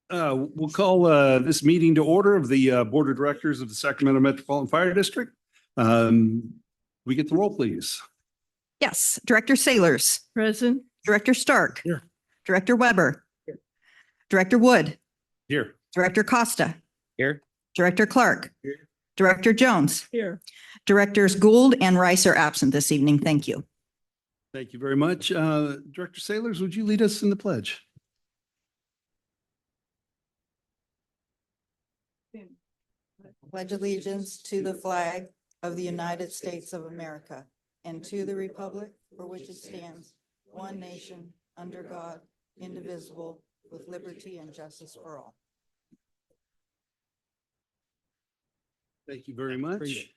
We'll call this meeting to order of the Board of Directors of the Sacramento Metropolitan Fire District. We get the roll, please. Yes. Director Sailors. Present. Director Stark. Here. Director Weber. Here. Director Wood. Here. Director Costa. Here. Director Clark. Here. Director Jones. Here. Directors Gould and Rice are absent this evening. Thank you. Thank you very much. Director Sailors, would you lead us in the pledge? Pledge allegiance to the flag of the United States of America and to the republic for which it stands, one nation, under God, indivisible, with liberty and justice for all. Thank you very much.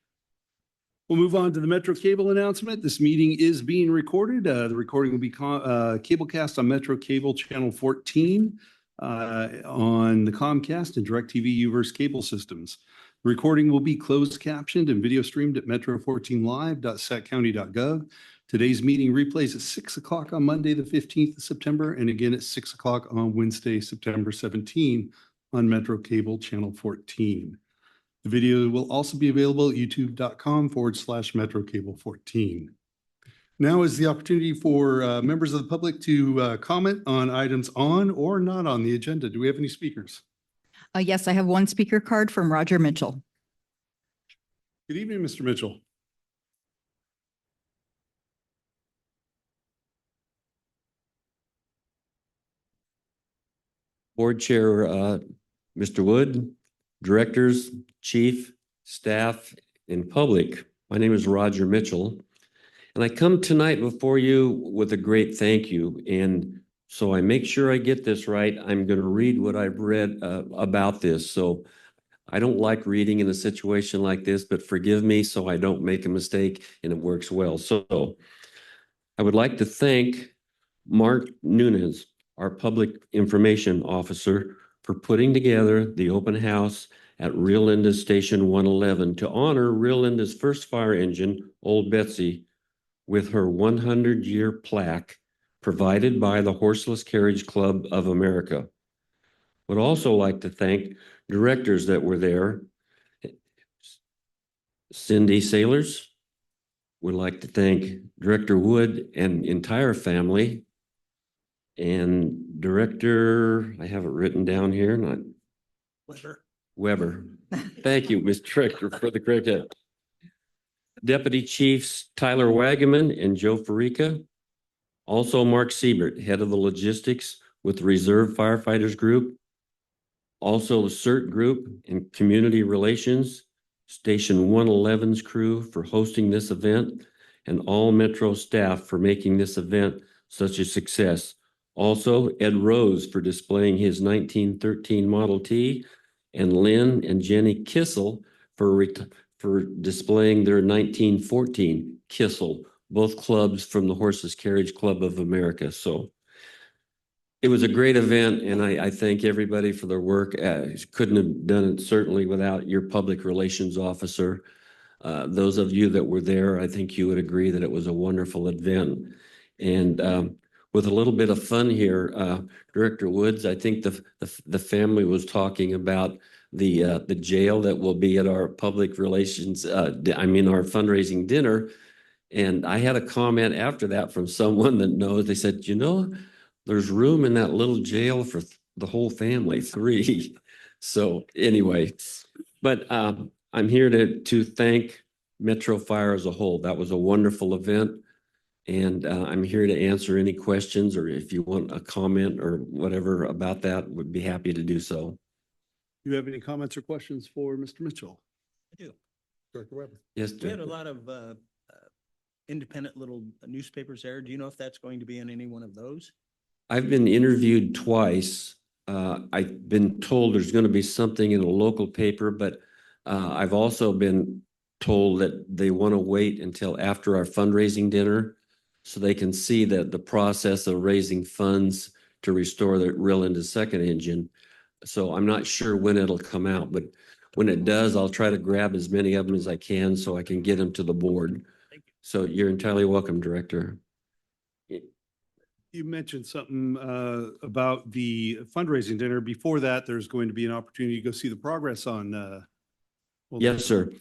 We'll move on to the Metro Cable announcement. This meeting is being recorded. The recording will be cablecast on Metro Cable Channel 14 on the Comcast and DirecTV Uverse cable systems. The recording will be closed captioned and video streamed at metro14live.saccounty.gov. Today's meeting replays at 6 o'clock on Monday, the 15th of September, and again at 6 o'clock on Wednesday, September 17 on Metro Cable Channel 14. The video will also be available at youtube.com/Metro Cable 14. Now is the opportunity for members of the public to comment on items on or not on the agenda. Do we have any speakers? Yes, I have one speaker card from Roger Mitchell. Good evening, Mr. Mitchell. Board Chair, Mr. Wood, directors, chief, staff, and public. My name is Roger Mitchell, and I come tonight before you with a great thank you. And so I make sure I get this right. I'm going to read what I've read about this. So I don't like reading in a situation like this, but forgive me so I don't make a mistake and it works well. So I would like to thank Mark Nunez, our public information officer, for putting together the open house at Rio Linda Station 111 to honor Rio Linda's first fire engine, Old Betsy, with her 100-year plaque provided by the Horseless Carriage Club of America. Would also like to thank directors that were there. Cindy Sailors. Would like to thank Director Wood and entire family. And Director, I have it written down here, not Weber. Thank you, Mr. Director, for the credit. Deputy Chiefs Tyler Wagaman and Joe Farica. Also Mark Siebert, head of the logistics with the Reserve Firefighters Group. Also the CERT Group and Community Relations, Station 111's crew for hosting this event, and all Metro staff for making this event such a success. Also, Ed Rose for displaying his 1913 Model T, and Lynn and Jenny Kissel for displaying their 1914 Kissel, both clubs from the Horseless Carriage Club of America. So it was a great event, and I thank everybody for their work. Couldn't have done it certainly without your public relations officer. Those of you that were there, I think you would agree that it was a wonderful event. And with a little bit of fun here, Director Woods, I think the family was talking about the jail that will be at our public relations, our fundraising dinner. And I had a comment after that from someone that knows. They said, there's room in that little jail for the whole family, 3. So anyway, but I'm here to thank Metro Fire as a whole. That was a wonderful event. And I'm here to answer any questions, or if you want a comment or whatever about that, would be happy to do so. Do you have any comments or questions for Mr. Mitchell? I do. Director Weber. Yes, We had a lot of independent little newspapers there. Do you know if that's going to be in any one of those? I've been interviewed twice. I've been told there's going to be something in a local paper, but I've also been told that they want to wait until after our fundraising dinner so they can see that the process of raising funds to restore the Rio Linda second engine. So I'm not sure when it'll come out, but when it does, I'll try to grab as many of them as I can so I can get them to the board. Thank you. So you're entirely welcome, Director. You mentioned something about the fundraising dinner. Before that, there's going to be an opportunity to go see the progress on. Yes, sir.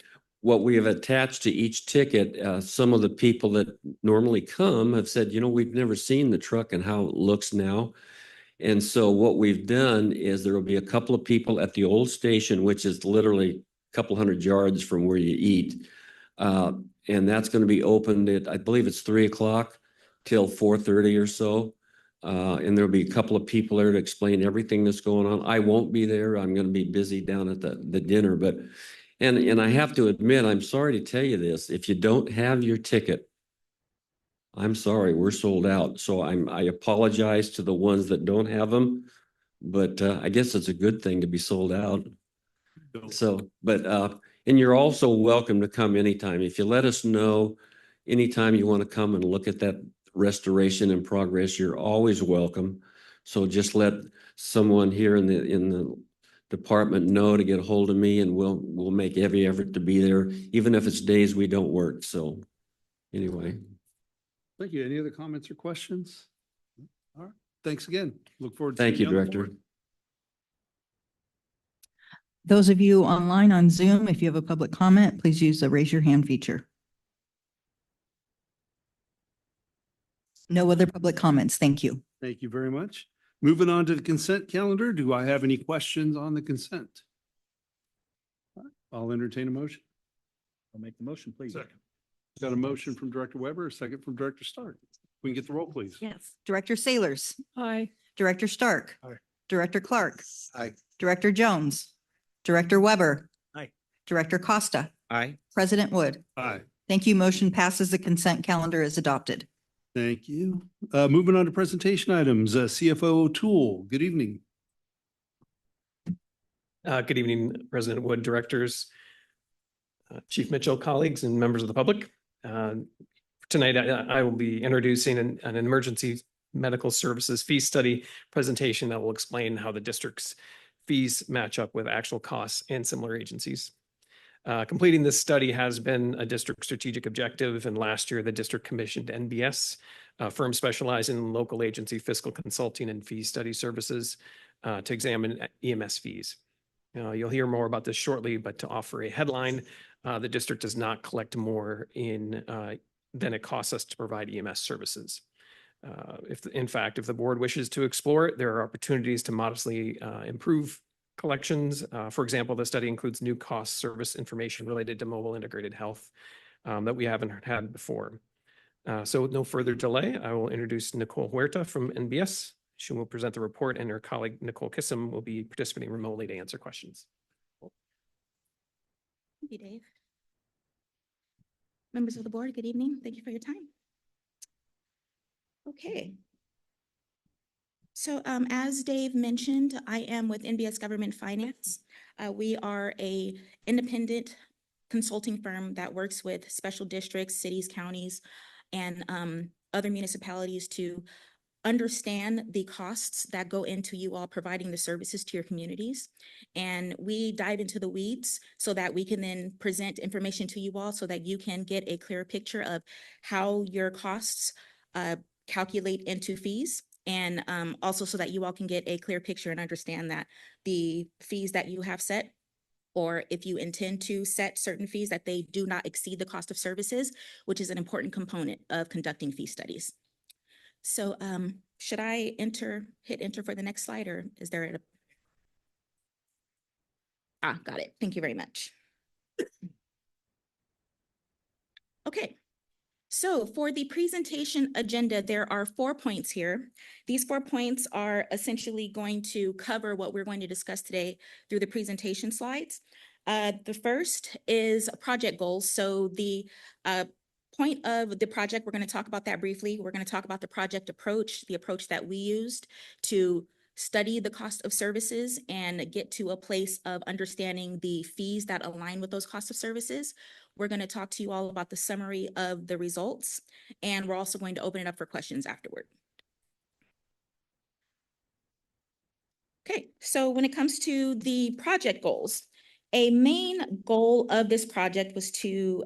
What we have attached to each ticket, some of the people that normally come have said, you know, we've never seen the truck and how it looks now. And so what we've done is there will be a couple of people at the old station, which is literally a couple hundred yards from where you eat. And that's going to be opened at, I believe it's 3 o'clock till 4:30 or so. And there'll be a couple of people there to explain everything that's going on. I won't be there. I'm going to be busy down at the dinner, but and I have to admit, I'm sorry to tell you this, if you don't have your ticket, I'm sorry, we're sold out. So I apologize to the ones that don't have them, but I guess it's a good thing to be sold out. So, but and you're also welcome to come anytime. If you let us know anytime you want to come and look at that restoration in progress, you're always welcome. So just let someone here in the department know to get a hold of me, and we'll make every effort to be there, even if it's days we don't work. So anyway. Thank you. Any other comments or questions? All right. Thanks again. Look forward to. Thank you, seeing on the Director. board. Those of you online on Zoom, if you have a public comment, please use the raise your hand feature. No other public comments. Thank you. Thank you very much. Moving on to the consent calendar. Do I have any questions on the consent? All right, I'll entertain a motion. I'll make the motion, please. Got a motion from Director Weber, a second from Director Stark. We can get the roll, please. Yes. Director Sailors. Aye. Director Stark. Aye. Director Clark. Aye. Director Jones. Director Weber. Aye. Director Costa. Aye. President Wood. Aye. Thank you. Motion passes. The consent calendar is adopted. Thank you. Moving on to presentation items, CFO O'Toole, good evening. Good evening, President Wood, directors, Chief Mitchell, colleagues, and members of the public. Tonight, I will be introducing an emergency medical services fee study presentation that will explain how the district's fees match up with actual costs and similar agencies. Completing this study has been a district strategic objective, and last year the district commissioned NBS, a firm specializing in local agency fiscal consulting and fee study services, to examine EMS fees. You'll hear more about this shortly, but to offer a headline, the district does not collect more than it costs us to provide EMS services. If the board wishes to explore it, there are opportunities to modestly improve collections. For example, the study includes new cost service information related to mobile integrated health that we haven't had before. So with no further delay, I will introduce Nicole Huerta from NBS. She will present the report, and her colleague Nicole Kissam will be participating remotely to answer questions. Thank you, Dave. Members of the board, good evening. Thank you for your time. Okay. So as Dave mentioned, I am with NBS Government Finance. We are an independent consulting firm that works with special districts, cities, counties, and other municipalities to understand the costs that go into you all providing the services to your communities. And we dive into the weeds so that we can then present information to you all so that you can get a clear picture of how your costs calculate into fees. And also so that you all can get a clear picture and understand that the fees that you have set, or if you intend to set certain fees, that they do not exceed the cost of services, which is an important component of conducting fee studies. So should I hit enter for the next slide, or is there got it. Thank you very much. Okay. So for the presentation agenda, there are 4 points here. These 4 points are essentially going to cover what we're going to discuss today through the presentation slides. The first is project goals. So the point of the project, we're going to talk about that briefly. We're going to talk about the project approach, the approach that we used to study the cost of services and get to a place of understanding the fees that align with those costs of services. We're going to talk to you all about the summary of the results, and we're also going to open it up for questions afterward. Okay, so when it comes to the project goals, a main goal of this project was to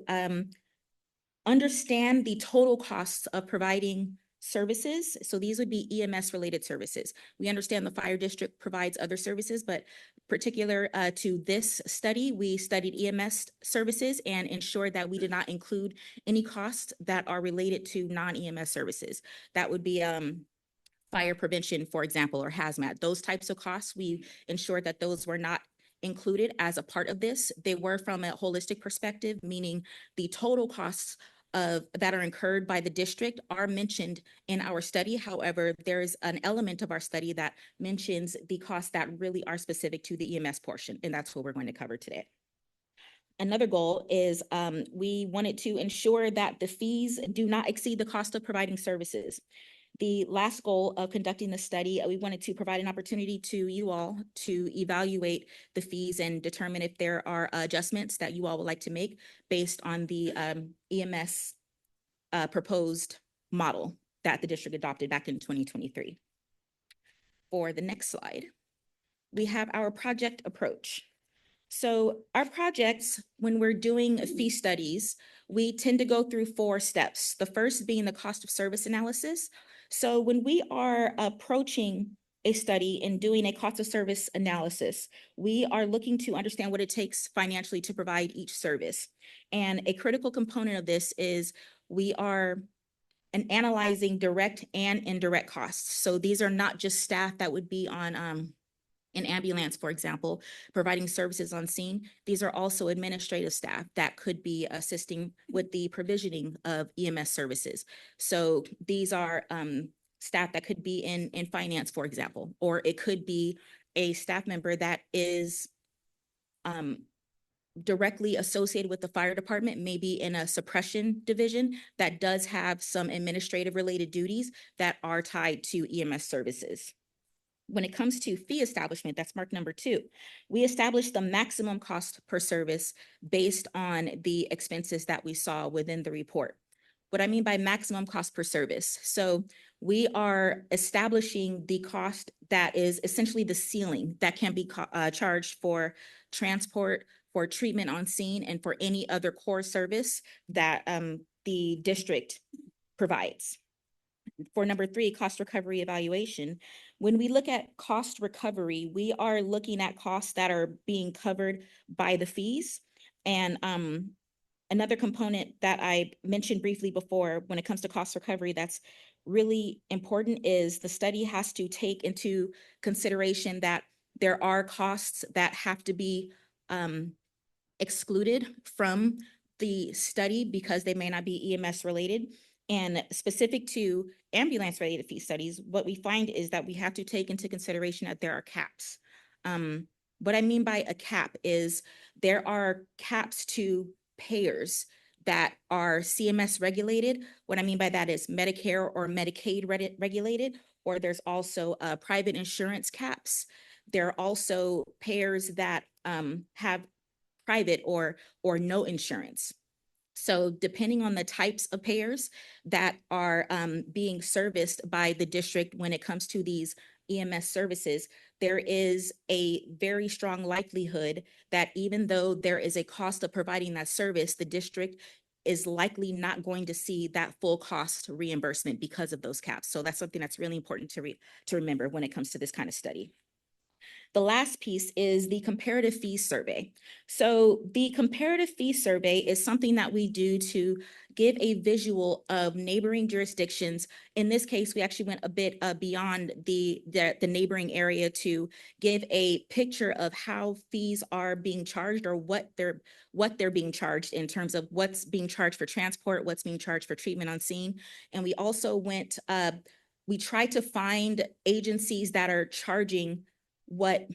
understand the total costs of providing services. So these would be EMS related services. We understand the fire district provides other services, but particular to this study, we studied EMS services and ensured that we did not include any costs that are related to non-EMS services. That would be fire prevention, for example, or hazmat. Those types of costs, we ensured that those were not included as a part of this. They were from a holistic perspective, meaning the total costs that are incurred by the district are mentioned in our study. However, there is an element of our study that mentions the costs that really are specific to the EMS portion, and that's what we're going to cover today. Another goal is we wanted to ensure that the fees do not exceed the cost of providing services. The last goal of conducting the study, we wanted to provide an opportunity to you all to evaluate the fees and determine if there are adjustments that you all would like to make based on the EMS proposed model that the district adopted back in 2023. For the next slide, we have our project approach. So our projects, when we're doing fee studies, we tend to go through 4 steps. The first being the cost of service analysis. So when we are approaching a study and doing a cost of service analysis, we are looking to understand what it takes financially to provide each service. And a critical component of this is we are analyzing direct and indirect costs. So these are not just staff that would be on an ambulance, for example, providing services on scene. These are also administrative staff that could be assisting with the provisioning of EMS services. So these are staff that could be in finance, for example, or it could be a staff member that is directly associated with the fire department, maybe in a suppression division that does have some administrative related duties that are tied to EMS services. When it comes to fee establishment, that's mark number 2. We established the maximum cost per service based on the expenses that we saw within the report. What I mean by maximum cost per service. So we are establishing the cost that is essentially the ceiling that can be charged for transport, for treatment on scene, and for any other core service that the district provides. For number 3, cost recovery evaluation. When we look at cost recovery, we are looking at costs that are being covered by the fees. And another component that I mentioned briefly before when it comes to cost recovery that's really important is the study has to take into consideration that there are costs that have to be excluded from the study because they may not be EMS related. And specific to ambulance related fee studies, what we find is that we have to take into consideration that there are caps. What I mean by a cap is there are caps to payers that are CMS regulated. What I mean by that is Medicare or Medicaid regulated, or there's also private insurance caps. There are also payers that have private or no insurance. So depending on the types of payers that are being serviced by the district when it comes to these EMS services, there is a very strong likelihood that even though there is a cost of providing that service, the district is likely not going to see that full cost reimbursement because of those caps. So that's something that's really important to remember when it comes to this kind of study. The last piece is the comparative fee survey. So the comparative fee survey is something that we do to give a visual of neighboring jurisdictions. In this case, we actually went a bit beyond the neighboring area to give a picture of how fees are being charged or what they're being charged in terms of what's being charged for transport, what's being charged for treatment on scene. And we also went, we tried to find agencies that are charging what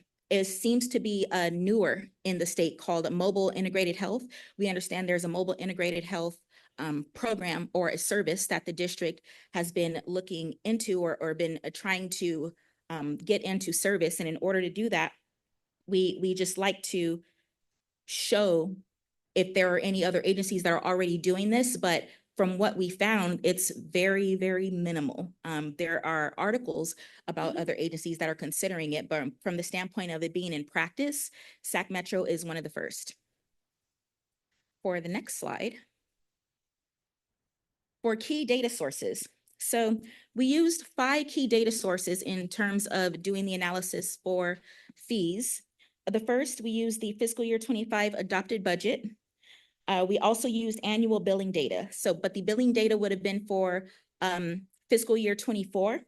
seems to be newer in the state called Mobile Integrated Health. We understand there's a Mobile Integrated Health program or a service that the district has been looking into or been trying to get into service. And in order to do that, we just like to show if there are any other agencies that are already doing this, but from what we found, it's very, very minimal. There are articles about other agencies that are considering it, but from the standpoint of it being in practice, Sac Metro is one of the first. For the next slide, for key data sources. So we used 5 key data sources in terms of doing the analysis for fees. The first, we used the fiscal year 25 adopted budget. We also used annual billing data. But the billing data would have been for fiscal year 24.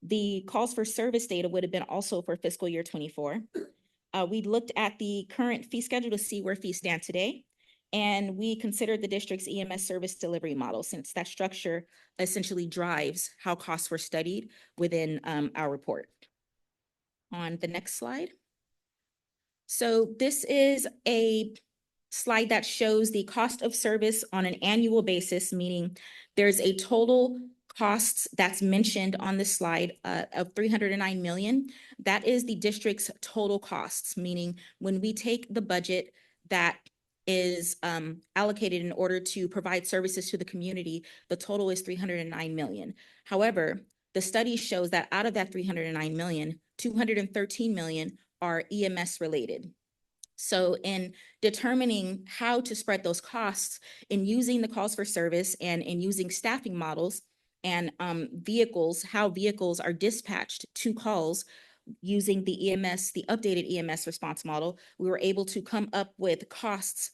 The calls for service data would have been also for fiscal year 24. We looked at the current fee schedule to see where fees stand today. And we considered the district's EMS service delivery model, since that structure essentially drives how costs were studied within our report. On the next slide. So this is a slide that shows the cost of service on an annual basis, meaning there's a total costs that's mentioned on this slide of 309 million. That is the district's total costs, meaning when we take the budget that is allocated in order to provide services to the community, the total is 309 million. However, the study shows that out of that 309 million, 213 million are EMS related. So in determining how to spread those costs, in using the calls for service and in using staffing models and vehicles, how vehicles are dispatched to calls using the EMS, the updated EMS response model, we were able to come up with costs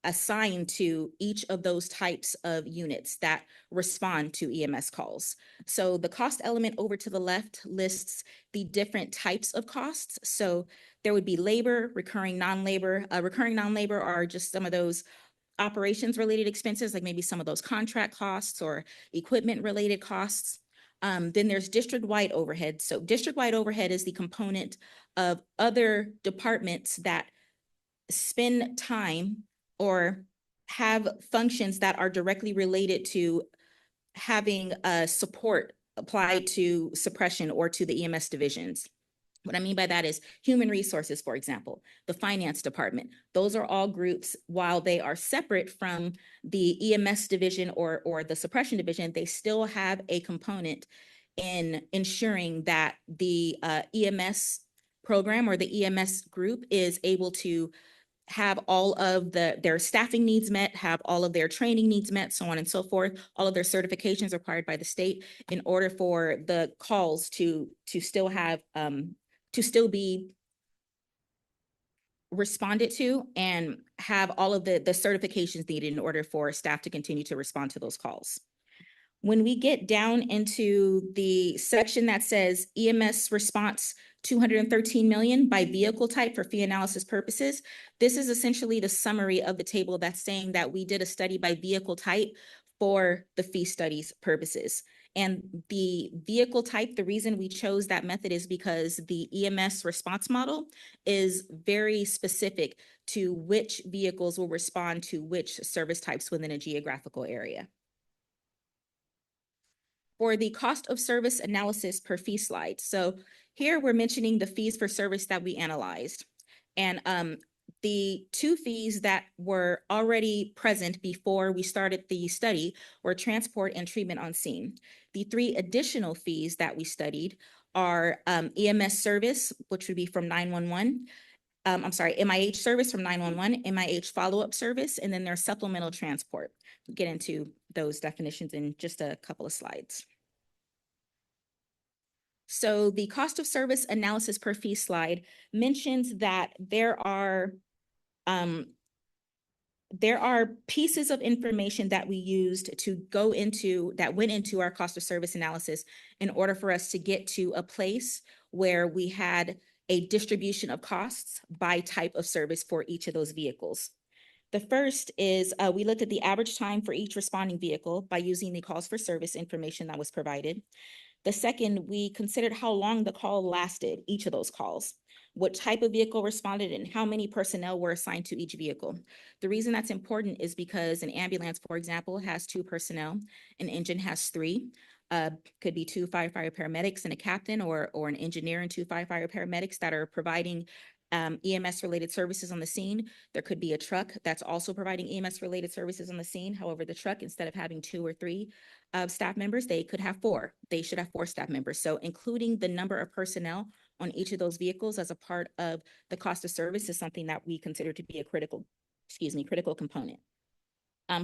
assigned to each of those types of units that respond to EMS calls. So the cost element over to the left lists the different types of costs. So there would be labor, recurring non-labor. Recurring non-labor are just some of those operations related expenses, like maybe some of those contract costs or equipment related costs. Then there's district-wide overhead. So district-wide overhead is the component of other departments that spend time or have functions that are directly related to having support applied to suppression or to the EMS divisions. What I mean by that is human resources, for example, the finance department. Those are all groups, while they are separate from the EMS division or the suppression division, they still have a component in ensuring that the EMS program or the EMS group is able to have all of their staffing needs met, have all of their training needs met, so on and so forth, all of their certifications required by the state in order for the calls to still have to still be responded to and have all of the certifications needed in order for staff to continue to respond to those calls. When we get down into the section that says EMS response 213 million by vehicle type for fee analysis purposes, this is essentially the summary of the table that's saying that we did a study by vehicle type for the fee studies purposes. And the vehicle type, the reason we chose that method is because the EMS response model is very specific to which vehicles will respond to which service types within a geographical area. For the cost of service analysis per fee slide. So here we're mentioning the fees for service that we analyzed. And the 2 fees that were already present before we started the study were transport and treatment on scene. The 3 additional fees that we studied are EMS service, which would be from 911. MIH service from 911, MIH follow-up service, and then there's supplemental transport. We'll get into those definitions in just a couple of slides. So the cost of service analysis per fee slide mentions that there are pieces of information that we used to go into, that went into our cost of service analysis in order for us to get to a place where we had a distribution of costs by type of service for each of those vehicles. The first is we looked at the average time for each responding vehicle by using the calls for service information that was provided. The second, we considered how long the call lasted, each of those calls, what type of vehicle responded, and how many personnel were assigned to each vehicle. The reason that's important is because an ambulance, for example, has 2 personnel, an engine has 3. Could be 2 firefighter paramedics and a captain, or an engineer and 2 firefighter paramedics that are providing EMS-related services on the scene. There could be a truck that's also providing EMS-related services on the scene. However, the truck, instead of having 2 or 3 staff members, they could have 4. They should have 4 staff members. So including the number of personnel on each of those vehicles as a part of the cost of service is something that we consider to be a critical component.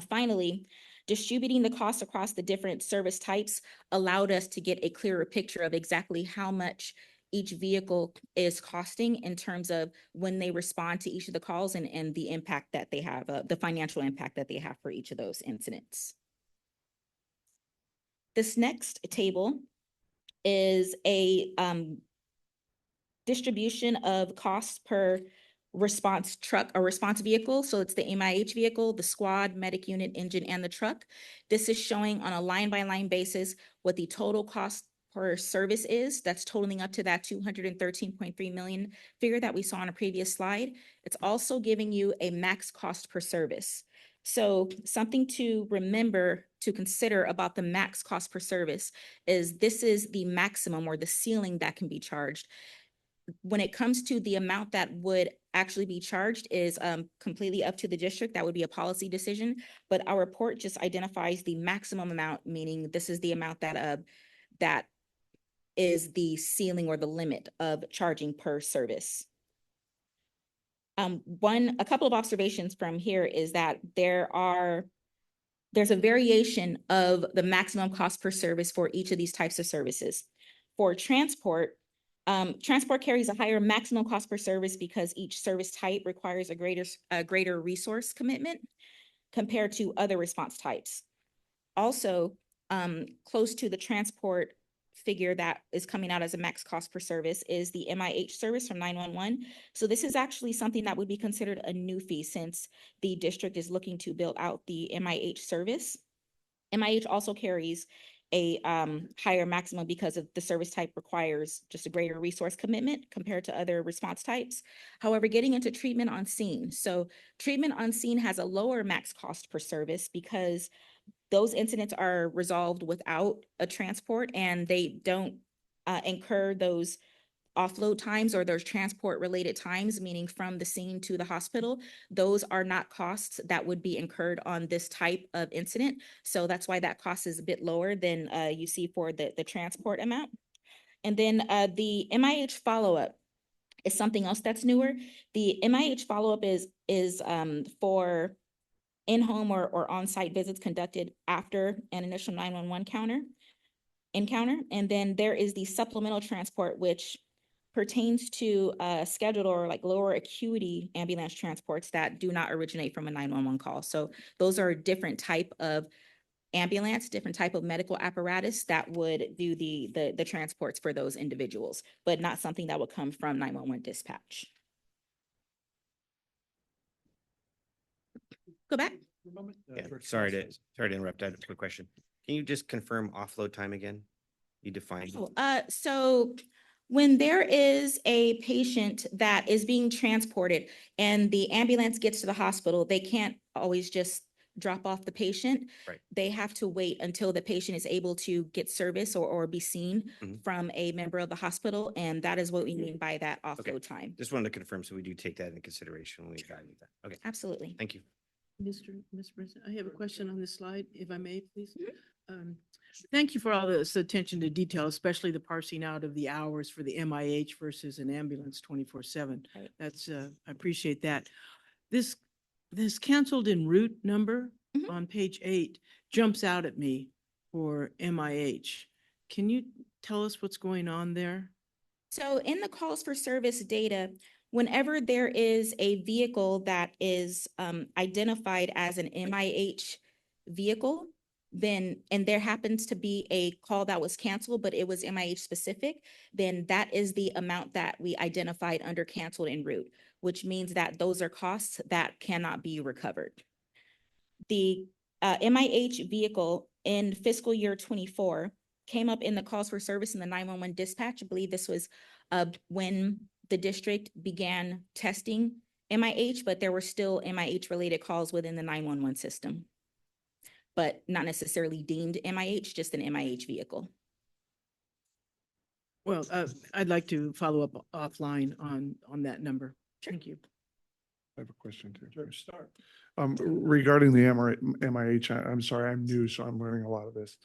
Finally, Distributing the cost across the different service types allowed us to get a clearer picture of exactly how much each vehicle is costing in terms of when they respond to each of the calls and the impact that they have, the financial impact that they have for each of those incidents. This next table is a distribution of costs per response truck or response vehicle. So it's the MIH vehicle, the squad, medic unit, engine, and the truck. This is showing on a line-by-line basis what the total cost per service is. That's totaling up to that 213.3 million figure that we saw on a previous slide. It's also giving you a max cost per service. So something to remember, to consider about the max cost per service is this is the maximum or the ceiling that can be charged. When it comes to the amount that would actually be charged is completely up to the district. That would be a policy decision, but our report just identifies the maximum amount, meaning this is the amount that that is the ceiling or the limit of charging per service. A couple of observations from here is that there's a variation of the maximum cost per service for each of these types of services. For transport, transport carries a higher maximum cost per service because each service type requires a greater resource commitment compared to other response types. Also, close to the transport figure that is coming out as a max cost per service is the MIH service from 911. So this is actually something that would be considered a new fee since the district is looking to build out the MIH service. MIH also carries a higher maximum because of the service type requires just a greater resource commitment compared to other response types. However, getting into treatment on scene. So treatment on scene has a lower max cost per service because those incidents are resolved without a transport and they don't incur those offload times or those transport related times, meaning from the scene to the hospital. Those are not costs that would be incurred on this type of incident. So that's why that cost is a bit lower than you see for the transport amount. And then the MIH follow-up is something else that's newer. The MIH follow-up is for in-home or on-site visits conducted after an initial 911 encounter. And then there is the supplemental transport, which pertains to scheduled or like lower acuity ambulance transports that do not originate from a 911 call. So those are a different type of ambulance, different type of medical apparatus that would do the transports for those individuals, but not something that would come from 911 dispatch. Go back. Yeah, sorry to interrupt. I have a quick question. Can you just confirm offload time again? You defined it. So when there is a patient that is being transported and the ambulance gets to the hospital, they can't always just drop off the patient. Right. They have to wait until the patient is able to get service or be seen from a member of the hospital. And that is what we mean by that offload time. Just wanted to confirm, so we do take that into consideration when we evaluate that. Okay, Absolutely. thank you. Mr. President, I have a question on this slide, if I may, please. Thank you for all this attention to detail, especially the parsing out of the hours for the MIH versus an ambulance 24/7. Right. That's, I appreciate that. This canceled en route number on page 8 jumps out at me for MIH. Can you tell us what's going on there? So in the calls for service data, whenever there is a vehicle that is identified as an MIH vehicle, then, and there happens to be a call that was canceled, but it was MIH specific, then that is the amount that we identified under canceled en route, which means that those are costs that cannot be recovered. The MIH vehicle in fiscal year 24 came up in the calls for service in the 911 dispatch. I believe this was when the district began testing MIH, but there were still MIH related calls within the 911 system, but not necessarily deemed MIH, just an MIH vehicle. Well, I'd like to follow up offline on that number. Thank you. I have a question too. Regarding the MIH, I'm sorry, I'm new, so I'm learning a lot of this.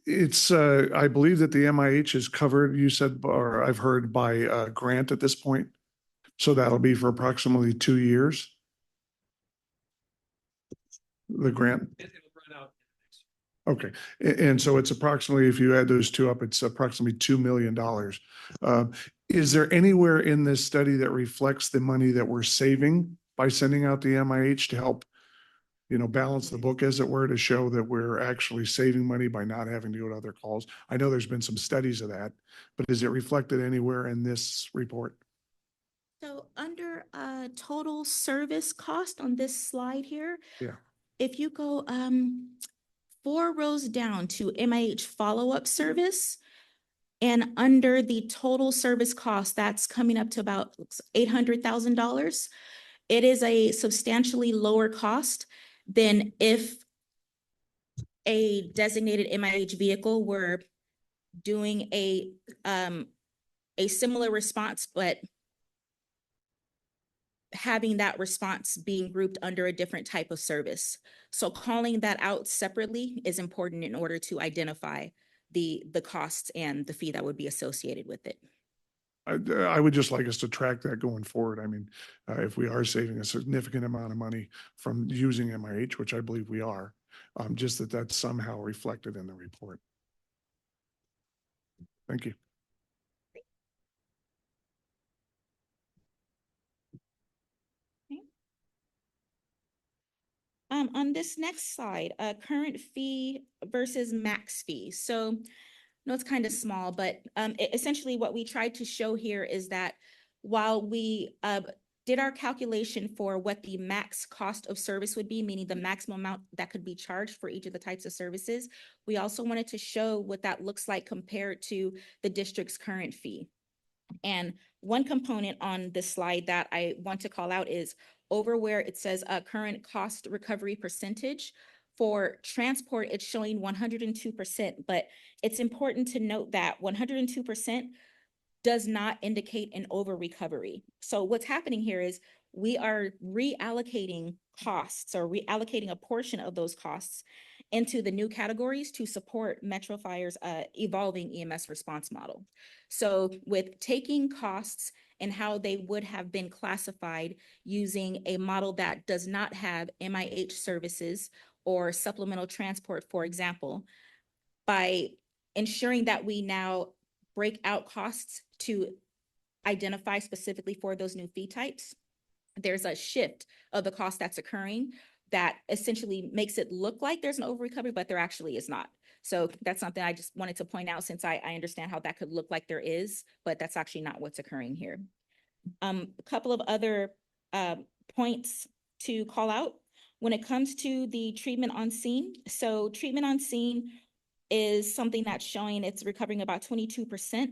It's, I believe that the MIH is covered, you said, or I've heard by a grant at this point. So that'll be for approximately 2 years. The grant. It'll Okay, and so it's approximately, if you add those two up, it's approximately $2 million. Is there anywhere in this study that reflects the money that we're saving by sending out the MIH to help, balance the book, as it were, to show that we're actually saving money by not having to go to other calls? I know there's been some studies of that, but is it reflected anywhere in this report? So under total service cost on this slide here. Yeah. If you go 4 rows down to MIH follow-up service, and under the total service cost, that's coming up to about $800,000. It is a substantially lower cost than if a designated MIH vehicle were doing a similar response, but having that response being grouped under a different type of service. So calling that out separately is important in order to identify the costs and the fee that would be associated with it. I would just like us to track that going forward. I mean, if we are saving a significant amount of money from using MIH, which I believe we are, just that that's somehow reflected in the report. Thank you. On this next slide, current fee versus max fee. So, no, it's kind of small, but essentially what we tried to show here is that while we did our calculation for what the max cost of service would be, meaning the maximum amount that could be charged for each of the types of services, we also wanted to show what that looks like compared to the district's current fee. And one component on this slide that I want to call out is over where it says current cost recovery percentage. For transport, it's showing 102%, but it's important to note that 102% does not indicate an over recovery. So what's happening here is we are reallocating costs or reallocating a portion of those costs into the new categories to support Metro Fire's evolving EMS response model. So with taking costs and how they would have been classified using a model that does not have MIH services or supplemental transport, for example, by ensuring that we now break out costs to identify specifically for those new fee types, there's a shift of the cost that's occurring that essentially makes it look like there's an over recovery, but there actually is not. So that's something I just wanted to point out, since I understand how that could look like there is, but that's actually not what's occurring here. A couple of other points to call out when it comes to the treatment on scene. So treatment on scene is something that's showing it's recovering about 22%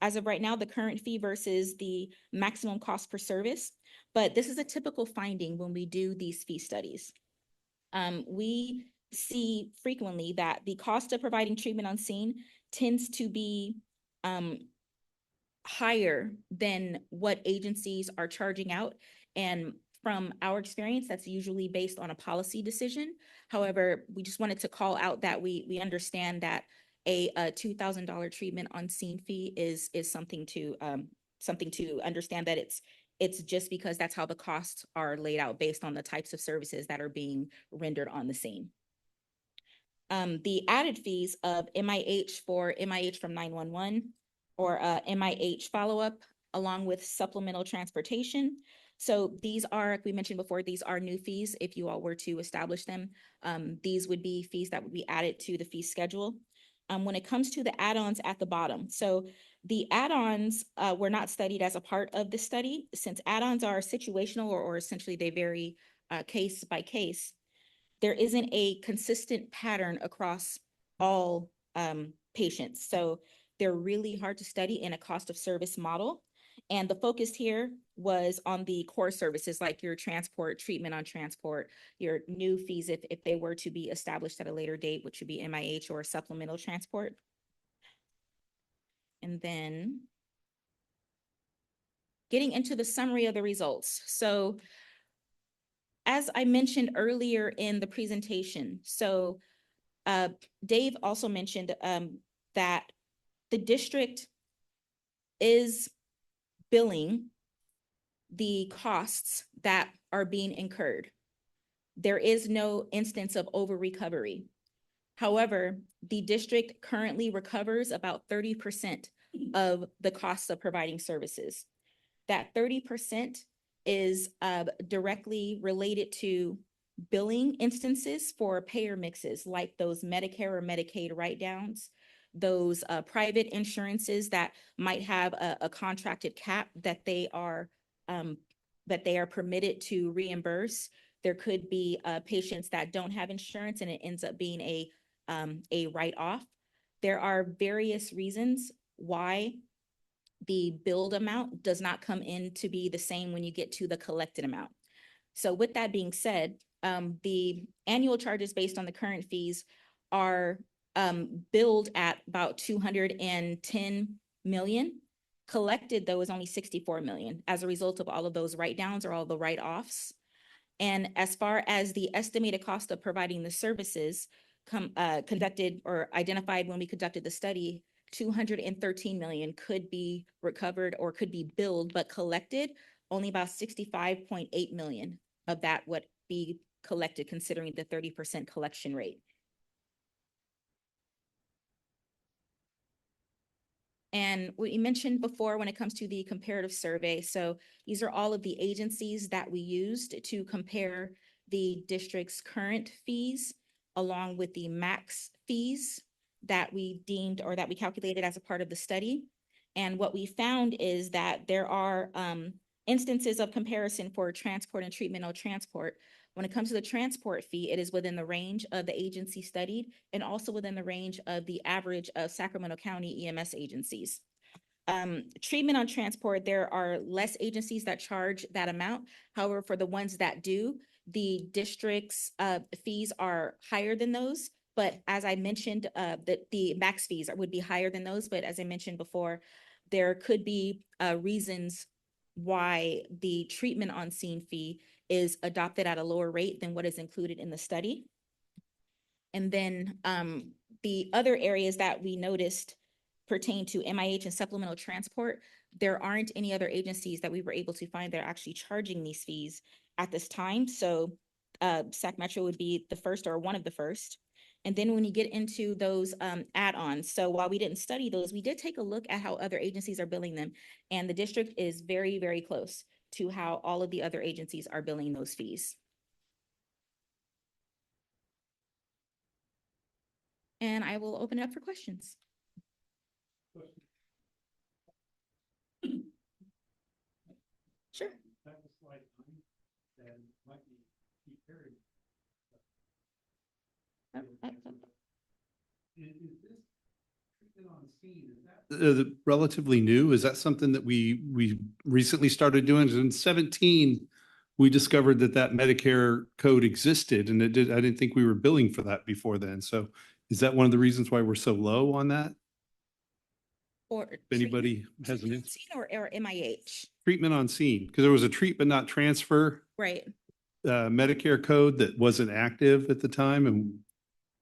as of right now, the current fee versus the maximum cost per service. But this is a typical finding when we do these fee studies. We see frequently that the cost of providing treatment on scene tends to be higher than what agencies are charging out. And from our experience, that's usually based on a policy decision. However, we just wanted to call out that we understand that a $2,000 treatment on scene fee is something to understand, that it's just because that's how the costs are laid out based on the types of services that are being rendered on the scene. The added fees of MIH for MIH from 911 or MIH follow-up, along with supplemental transportation. So these are, like we mentioned before, these are new fees. If you all were to establish them, these would be fees that would be added to the fee schedule. When it comes to the add-ons at the bottom, so the add-ons were not studied as a part of the study, since add-ons are situational or essentially they vary case by case. There isn't a consistent pattern across all patients. So they're really hard to study in a cost of service model. And the focus here was on the core services like your transport, treatment on transport, your new fees if they were to be established at a later date, which would be MIH or supplemental transport. And then getting into the summary of the results. So as I mentioned earlier in the presentation, so Dave also mentioned that the district is billing the costs that are being incurred. There is no instance of over recovery. However, the district currently recovers about 30% of the costs of providing services. That 30% is directly related to billing instances for payer mixes, like those Medicare or Medicaid write-downs, those private insurances that might have a contracted cap that they are permitted to reimburse. There could be patients that don't have insurance and it ends up being a write-off. There are various reasons why the billed amount does not come in to be the same when you get to the collected amount. So with that being said, the annual charges based on the current fees are billed at about 210 million. Collected, though, is only 64 million as a result of all of those write-downs or all the write-offs. And as far as the estimated cost of providing the services conducted or identified when we conducted the study, 213 million could be recovered or could be billed, but collected, only about 65.8 million of that would be collected, considering the 30% collection rate. And what you mentioned before when it comes to the comparative survey, so these are all of the agencies that we used to compare the district's current fees along with the max fees that we deemed or that we calculated as a part of the study. And what we found is that there are instances of comparison for transport and treatment or transport. When it comes to the transport fee, it is within the range of the agency studied and also within the range of the average of Sacramento County EMS agencies. Treatment on transport, there are less agencies that charge that amount. However, for the ones that do, the district's fees are higher than those. But as I mentioned, the max fees would be higher than those. But as I mentioned before, there could be reasons why the treatment on scene fee is adopted at a lower rate than what is included in the study. And then the other areas that we noticed pertain to MIH and supplemental transport. There aren't any other agencies that we were able to find that are actually charging these fees at this time. So Sac Metro would be the first or one of the first. And then when you get into those add-ons, so while we didn't study those, we did take a look at how other agencies are billing them. And the district is very, very close to how all of the other agencies are billing those fees. And I will open it up for questions. Sure. Relatively new? Is that something that we recently started doing? In 17, we discovered that Medicare code existed, and I didn't think we were billing for that before then. So is that one of the reasons why we're so low on that? Or If anybody has an or MIH. treatment on scene, because there was a treat but not transfer Right. Medicare code that wasn't active at the time, and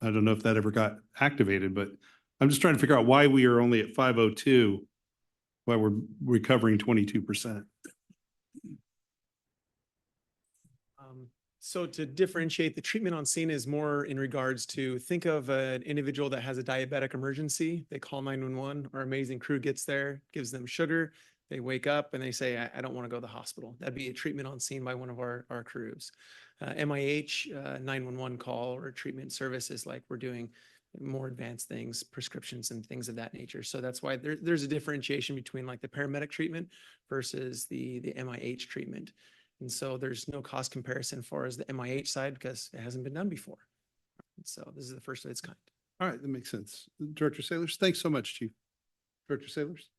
I don't know if that ever got activated, but I'm just trying to figure out why we are only at 502, why we're recovering 22%. So to differentiate, the treatment on scene is more in regards to, think of an individual that has a diabetic emergency. They call 911, our amazing crew gets there, gives them sugar. They wake up and they say, I don't want to go to the hospital. That'd be a treatment on scene by one of our crews. MIH, 911 call or treatment services, like we're doing more advanced things, prescriptions and things of that nature. So that's why there's a differentiation between like the paramedic treatment versus the MIH treatment. And so there's no cost comparison for us the MIH side because it hasn't been done before. And so this is the first of its kind. All right, that makes sense. Director Sailors, thanks so much, Chief. Director Sailors?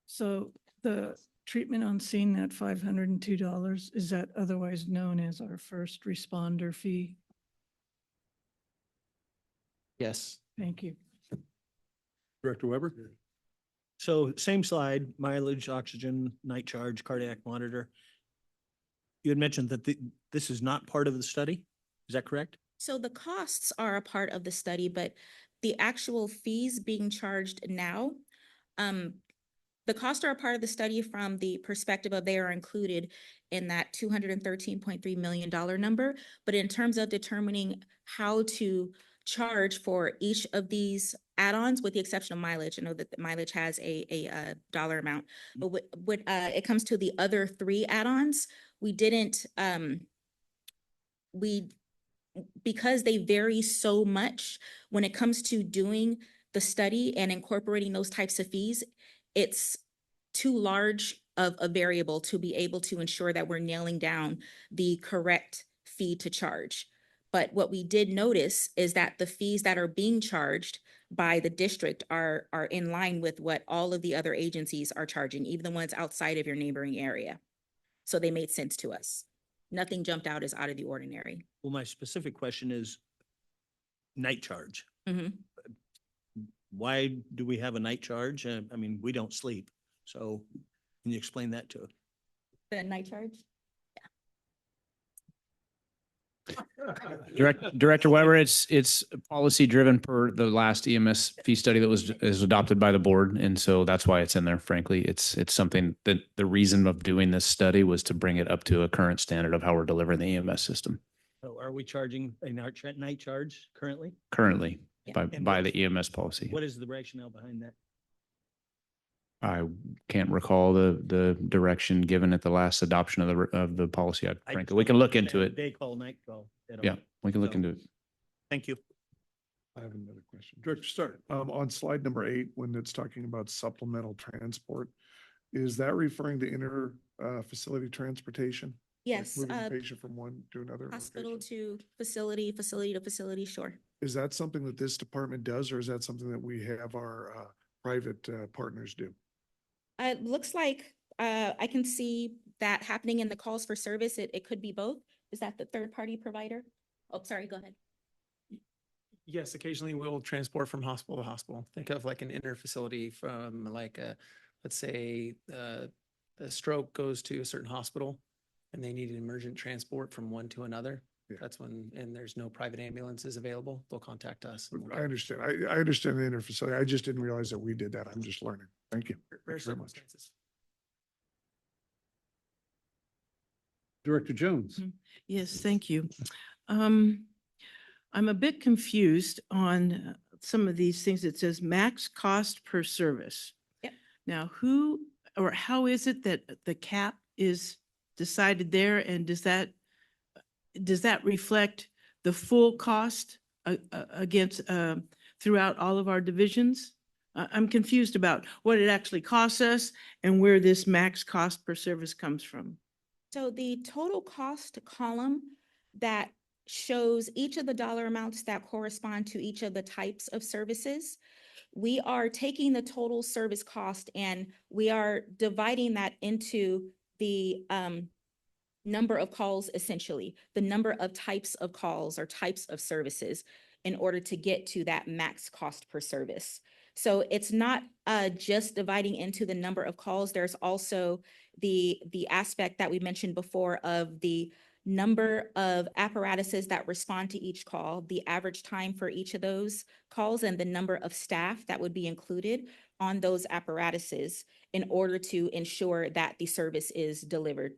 So the treatment on scene at $502, is that otherwise known as our first responder fee? Yes. Thank you. Director Weber? So same slide, mileage, oxygen, night charge, cardiac monitor. You had mentioned that this is not part of the study. Is that correct? So the costs are a part of the study, but the actual fees being charged now, The costs are a part of the study from the perspective of they are included in that $213.3 million number. But in terms of determining how to charge for each of these add-ons, with the exception of mileage, I know that the mileage has a dollar amount. But when it comes to the other three add-ons, we didn't, because they vary so much when it comes to doing the study and incorporating those types of fees, it's too large of a variable to be able to ensure that we're nailing down the correct fee to charge. But what we did notice is that the fees that are being charged by the district are in line with what all of the other agencies are charging, even the ones outside of your neighboring area. So they made sense to us. Nothing jumped out as out of the ordinary. Well, my specific question is night charge. Mhm. Why do we have a night charge? I mean, we don't sleep. So can you explain that to us? The night charge? Director Weber, it's policy driven per the last EMS fee study that is adopted by the board. And so that's why it's in there, frankly. It's something that the reason of doing this study was to bring it up to a current standard of how we're delivering the EMS system So are we charging a night charge currently? currently Yeah. by the EMS policy. What is the rationale behind that? I can't recall the direction given at the last adoption of the policy. I Frankly, just we can don't look understand into it. Day call, night call. They don't- Yeah, we can look So- into it. Thank you. I have another question. Director Stark, on slide number 8, when it's talking about supplemental transport, is that referring to inter facility transportation? Like Yes, moving the patient from one to another hospital location? to facility, facility to facility, sure. Is that something that this department does, or is that something that we have our private partners do? It looks like I can see that happening in the calls for service. It could be both. Is that the third party provider? Oh, sorry, go ahead. Yes, occasionally we'll transport from hospital to hospital. Think of like an interfacility from like let's say, the stroke goes to a certain hospital and they need an emergent transport from one to another. Yeah. That's when, and there's no private ambulances available, they'll contact us. and we'll I go. understand. I understand the interfacility. I just didn't realize that we did that. I'm just learning. Thank you. Rare Thank you very much. circumstances. Director Jones. Yes, thank you. I'm a bit confused on some of these things. It says max cost per service. Yep. Now, who or how is it that the cap is decided there? And does that reflect the full cost against throughout all of our divisions? I'm confused about what it actually costs us and where this max cost per service comes from. So the total cost column that shows each of the dollar amounts that correspond to each of the types of services, we are taking the total service cost and we are dividing that into the number of calls, essentially, the number of types of calls or types of services in order to get to that max cost per service. So it's not just dividing into the number of calls. There's also the aspect that we mentioned before of the number of apparatuses that respond to each call, the average time for each of those calls, and the number of staff that would be included on those apparatuses in order to ensure that the service is delivered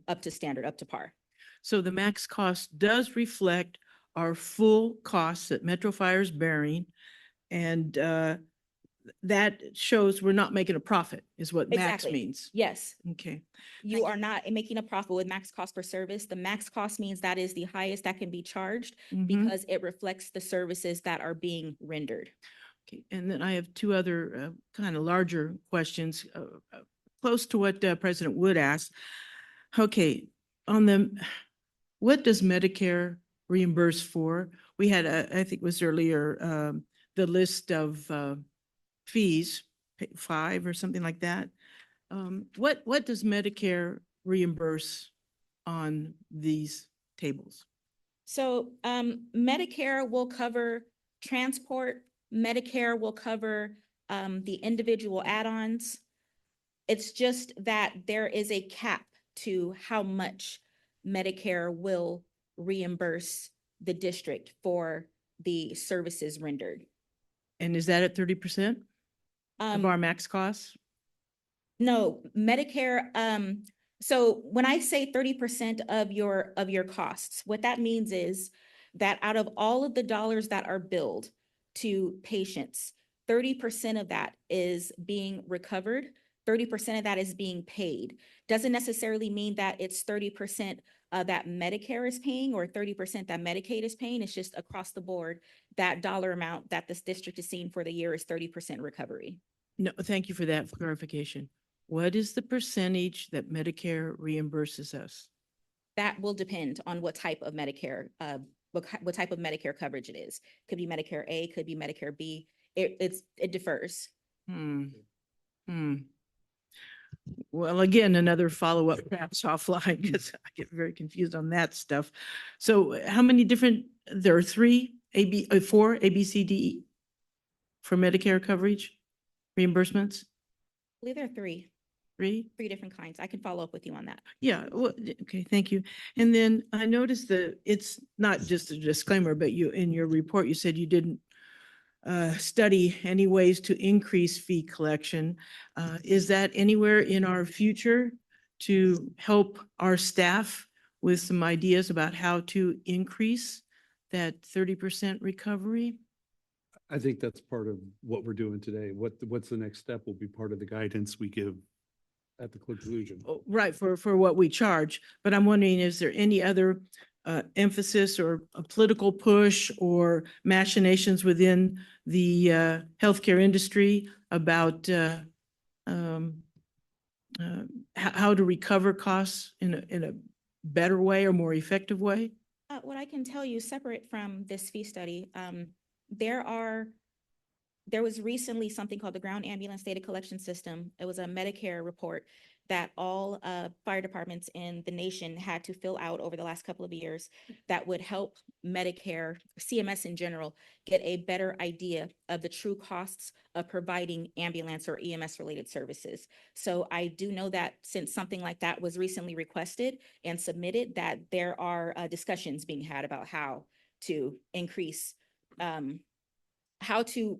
up to standard, up to par. So the max cost does reflect our full costs that Metro Fire is bearing. And that shows we're not making a profit is what max Exactly. means. Yes, Okay. you are not making a profit with max cost per service. The max cost means that is the highest that can be charged Mhm. because it reflects the services that are being rendered. Okay. And then I have two other kind of larger questions, close to what President Wood asked. Okay, on what does Medicare reimburse for? We had, I think it was earlier, the list of fees, 5 or something like that. What does Medicare reimburse on these tables? So Medicare will cover transport, Medicare will cover the individual add-ons. It's just that there is a cap to how much Medicare will reimburse the district for the services rendered. And is that at 30% of our max costs? No, Medicare, so when I say 30% of your costs, what that means is that out of all of the dollars that are billed to patients, 30% of that is being recovered, 30% of that is being paid. Doesn't necessarily mean that it's 30% that Medicare is paying or 30% that Medicaid is paying. It's just across the board, that dollar amount that this district is seeing for the year is 30% recovery. No, thank you for that clarification. What is the percentage that Medicare reimburses us? That will depend on what type of Medicare, what type of Medicare coverage it is. Could be Medicare A, could be Medicare B. It differs. Hmm. Well, again, another follow-up perhaps offline because I get very confused on that stuff. So how many different, there are four A, B, C, D E for Medicare coverage reimbursements? I believe there are three different kinds. I can follow up with you on that. Yeah, well, okay, thank you. And then I noticed that it's not just a disclaimer, but you, in your report, you said you didn't study any ways to increase fee collection. Is that anywhere in our future to help our staff with some ideas about how to increase that 30% recovery? I think that's part of what we're doing today. What's the next step will be part of the guidance we give at the conclusion. Oh, right, for what we charge. But I'm wondering, is there any other emphasis or a political push or machinations within the healthcare industry about how to recover costs in a better way or more effective way? What I can tell you, separate from this fee study, there was recently something called the Ground Ambulance Data Collection System. It was a Medicare report that all fire departments in the nation had to fill out over the last couple of years that would help Medicare, CMS in general, get a better idea of the true costs of providing ambulance or EMS related services. So I do know that since something like that was recently requested and submitted, that there are discussions being had about how to increase, how to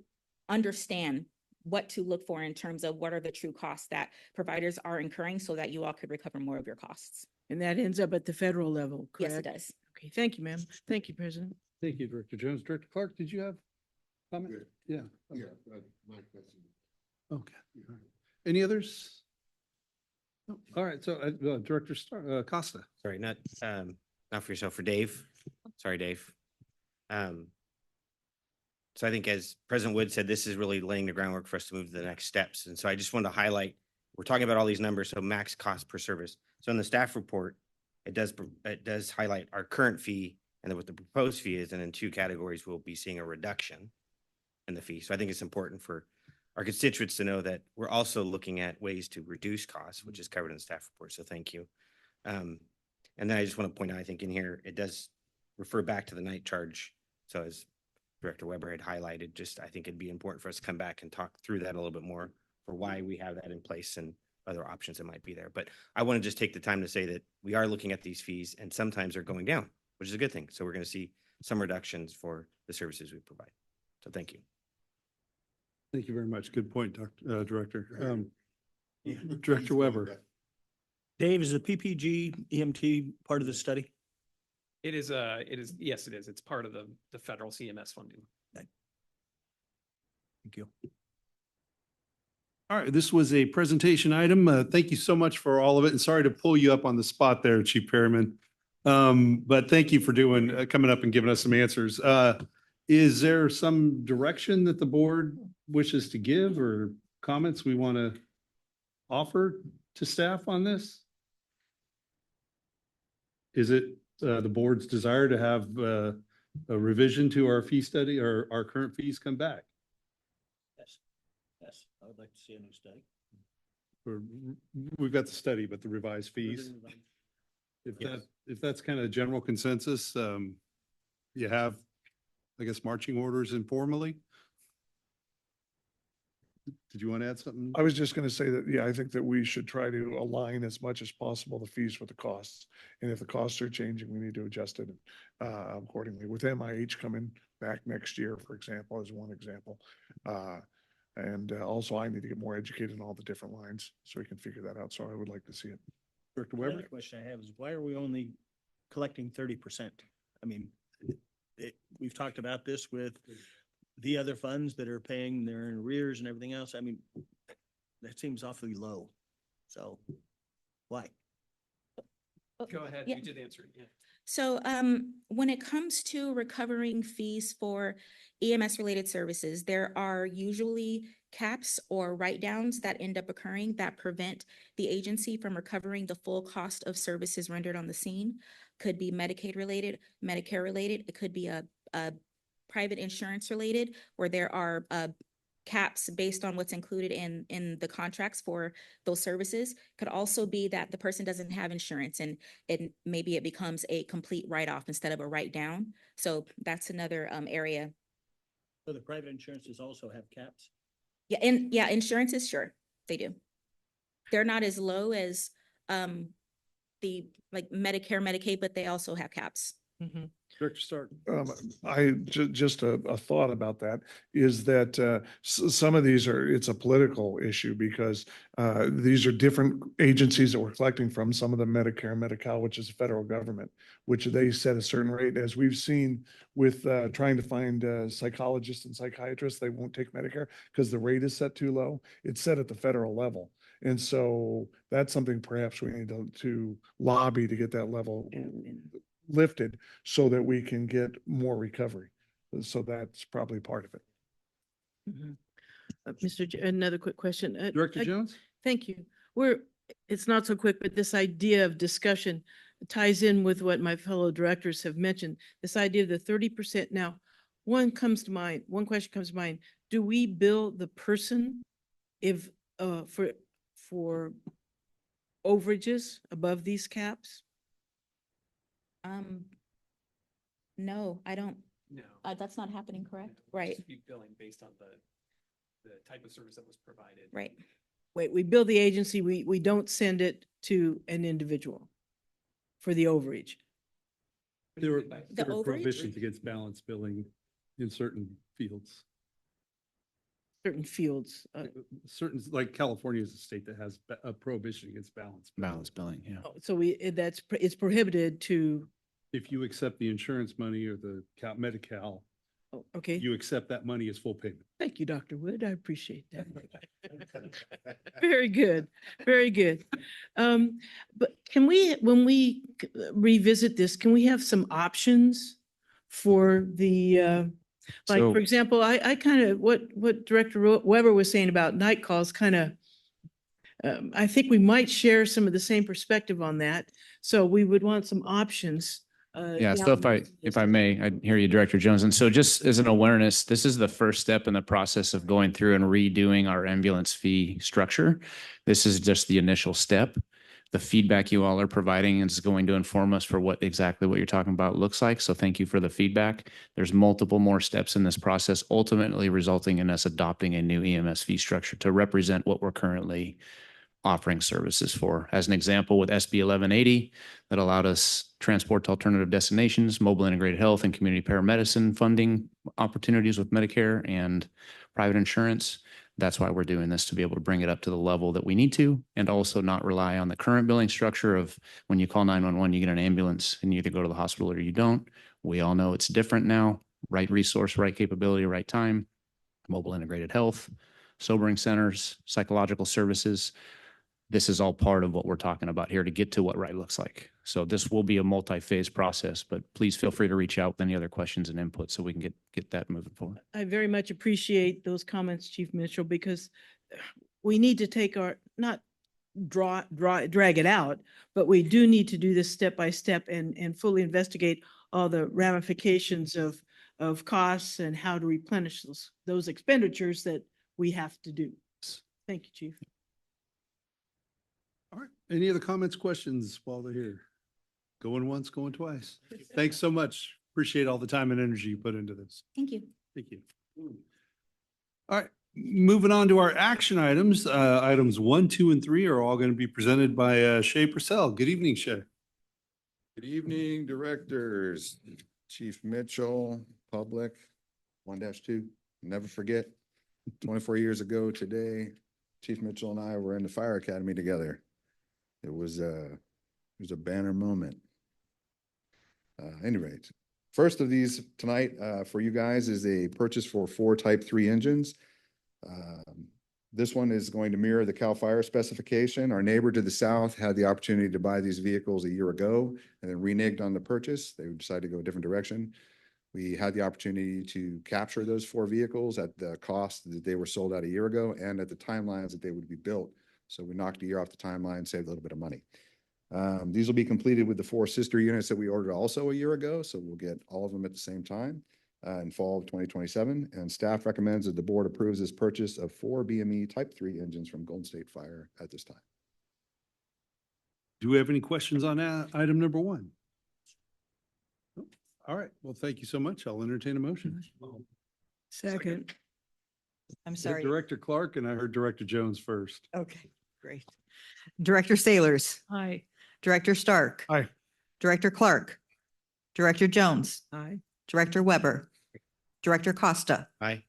understand what to look for in terms of what are the true costs that providers are incurring so that you all could recover more of your costs. And that ends up at the federal level, correct? Yes, it does. Okay, thank you, ma'am. Thank you, President. Thank you, Director Jones. Director Clark, did you have comment? Yeah. Yeah, my question. Okay. All right. Any others? No. All right. So Director Costa. Sorry, not for yourself, for Dave. Sorry, Dave. So I think as President Wood said, this is really laying the groundwork for us to move to the next steps. And so I just wanted to highlight, we're talking about all these numbers, so max cost per service. So in the staff report, it does highlight our current fee and then what the proposed fee is. And in two categories, we'll be seeing a reduction in the fee. So I think it's important for our constituents to know that we're also looking at ways to reduce costs, which is covered in the staff report. So thank you. And then I just want to point out, I think in here, it does refer back to the night charge. So as Director Weber had highlighted, just I think it'd be important for us to come back and talk through that a little bit more for why we have that in place and other options that might be there. But I want to just take the time to say that we are looking at these fees and sometimes they're going down, which is a good thing. So we're going to see some reductions for the services we provide. So thank you. Thank you very much. Good point, Director. Director Weber. Dave, is the PPG EMT part of the study? It is, yes, it is. It's part of the federal CMS funding. Thank you. All right, this was a presentation item. Thank you so much for all of it, and sorry to pull you up on the spot there, Chief Perryman. But thank you for coming up and giving us some answers. Is there some direction that the board wishes to give or comments we want to offer to staff on this? Is it the board's desire to have a revision to our fee study or our current fees come back? Yes, I would like to see a new study. We've got the study, but the revised fees. If that's kind of the general consensus, you have, I guess, marching orders informally. Did you want to add something? I was just going to say that, yeah, I think that we should try to align as much as possible the fees with the costs. And if the costs are changing, we need to adjust it accordingly. With MIH coming back next year, for example, as one example, And also I need to get more educated in all the different lines so we can figure that out. So I would like to see it. Director The Weber? other question I have is why are we only collecting 30%? I mean, we've talked about this with the other funds that are paying their arrears and everything else. I mean, that seems awfully low. So why? Go ahead, Yeah. you did answer it, yeah. So when it comes to recovering fees for EMS related services, there are usually caps or write-downs that end up occurring that prevent the agency from recovering the full cost of services rendered on the scene. Could be Medicaid related, Medicare related, it could be a private insurance related, where there are caps based on what's included in the contracts for those services. Could also be that the person doesn't have insurance and maybe it becomes a complete write-off instead of a write-down. So that's another area. So the private insurances also have caps? Yeah, and yeah, insurances, sure, they do. They're not as low as the like Medicare, Medicaid, but they also have caps. Director Stark? Just a thought about that is that some of these it's a political issue because these are different agencies that we're collecting from, some of them Medicare and Medi-Cal, which is the federal government, which they set a certain rate. As we've seen with trying to find psychologists and psychiatrists, they won't take Medicare because the rate is set too low. It's set at the federal level. And so that's something perhaps we need to lobby to get that level lifted so that we can get more recovery. So that's probably part of it. Another quick question. Director Jones? Thank you. It's not so quick, but this idea of discussion ties in with what my fellow directors have mentioned. This idea of the 30%. Now, one question comes to mind. Do we bill the person if for overages above these caps? No, I don't, No. that's not happening, correct? No, we'll Right, just be billing based on the type of service that was provided. right. Wait, we bill the agency, we don't send it to an individual for the overage. There are The there are overage? prohibitions against balance billing in certain fields. Certain fields. Certain, like California is a state that has a prohibition against balance. billing. Balance billing, yeah. So it's prohibited to, If you accept the insurance money or the Medi-Cal, okay. you accept that money as full payment. Thank you, Dr. Wood. I appreciate that. Very good, very good. But can we, when we revisit this, can we have some options for the, like, So- for example, I kind of, what Director Weber was saying about night calls kind of, I think we might share some of the same perspective on that. So we would want some options. Yeah, so if I may, I hear you, Director Jones. And so just as an awareness, this is the first step in the process of going through and redoing our ambulance fee structure. This is just the initial step. The feedback you all are providing is going to inform us for what exactly what you're talking about looks like. So thank you for the feedback. There's multiple more steps in this process, ultimately resulting in us adopting a new EMS fee structure to represent what we're currently offering services for. As an example, with SB 1180, that allowed us transport to alternative destinations, mobile integrated health and community paramedicine funding opportunities with Medicare and private insurance. That's why we're doing this, to be able to bring it up to the level that we need to, and also not rely on the current billing structure of when you call 911, you get an ambulance and you either go to the hospital or you don't. We all know it's different now. Right resource, right capability, right time, mobile integrated health, sobering centers, psychological services. This is all part of what we're talking about here to get to what right looks like. So this will be a multi-phase process, but please feel free to reach out with any other questions and input so we can get that moving forward. I very much appreciate those comments, Chief Mitchell, because we need to take not drag it out, but we do need to do this step by step and fully investigate all the ramifications of costs and how to replenish those expenditures that we have to do. Thank you, Chief. All right. Any other comments, questions while they're here? Going once, going twice. Thanks so much. Appreciate all the time and energy you put into this. Thank you. Thank you. All right, moving on to our action items. Items 1, 2, and 3 are all going to be presented by Shay Purcell. Good evening, Shay. Good evening, directors, Chief Mitchell, public, 1-2, never forget. 24 years ago today, Chief Mitchell and I were in the fire academy together. It was a banner moment. Anyway, first of these tonight for you guys is a purchase for 4 Type 3 engines. This one is going to mirror the CAL FIRE specification. Our neighbor to the south had the opportunity to buy these vehicles a year ago and then reneged on the purchase. They decided to go a different direction. We had the opportunity to capture those 4 vehicles at the cost that they were sold out a year ago and at the timelines that they would be built. So we knocked a year off the timeline, saved a little bit of money. These will be completed with the 4 sister units that we ordered also a year ago. So we'll get all of them at the same time in fall of 2027. And staff recommends that the board approves this purchase of 4 BME Type 3 engines from Golden State Fire at this time. Do we have any questions on item number 1? All right. Well, thank you so much. I'll entertain a motion. Second. I'm I heard sorry. Director Clark and I heard Director Jones first. Okay, great. Director Sailors, Aye. Director Stark. Aye. Director Clark, Director Jones, Aye. Director Weber, Director Costa, Aye.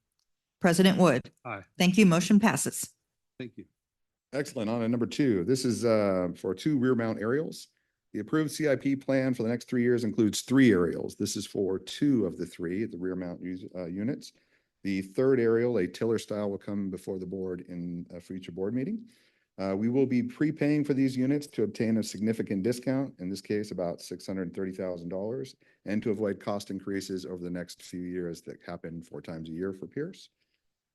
President Wood. Aye. Thank you. Motion passes. Thank you. Excellent. On to number 2. This is for 2 rear mount aerials. The approved CIP plan for the next 3 years includes 3 aerials. This is for 2 of the 3 at the rear mount units. The third aerial, a tiller style, will come before the board in a future board meeting. We will be prepaying for these units to obtain a significant discount, in this case, about $630,000, and to avoid cost increases over the next few years that happen 4 times a year for Pierce.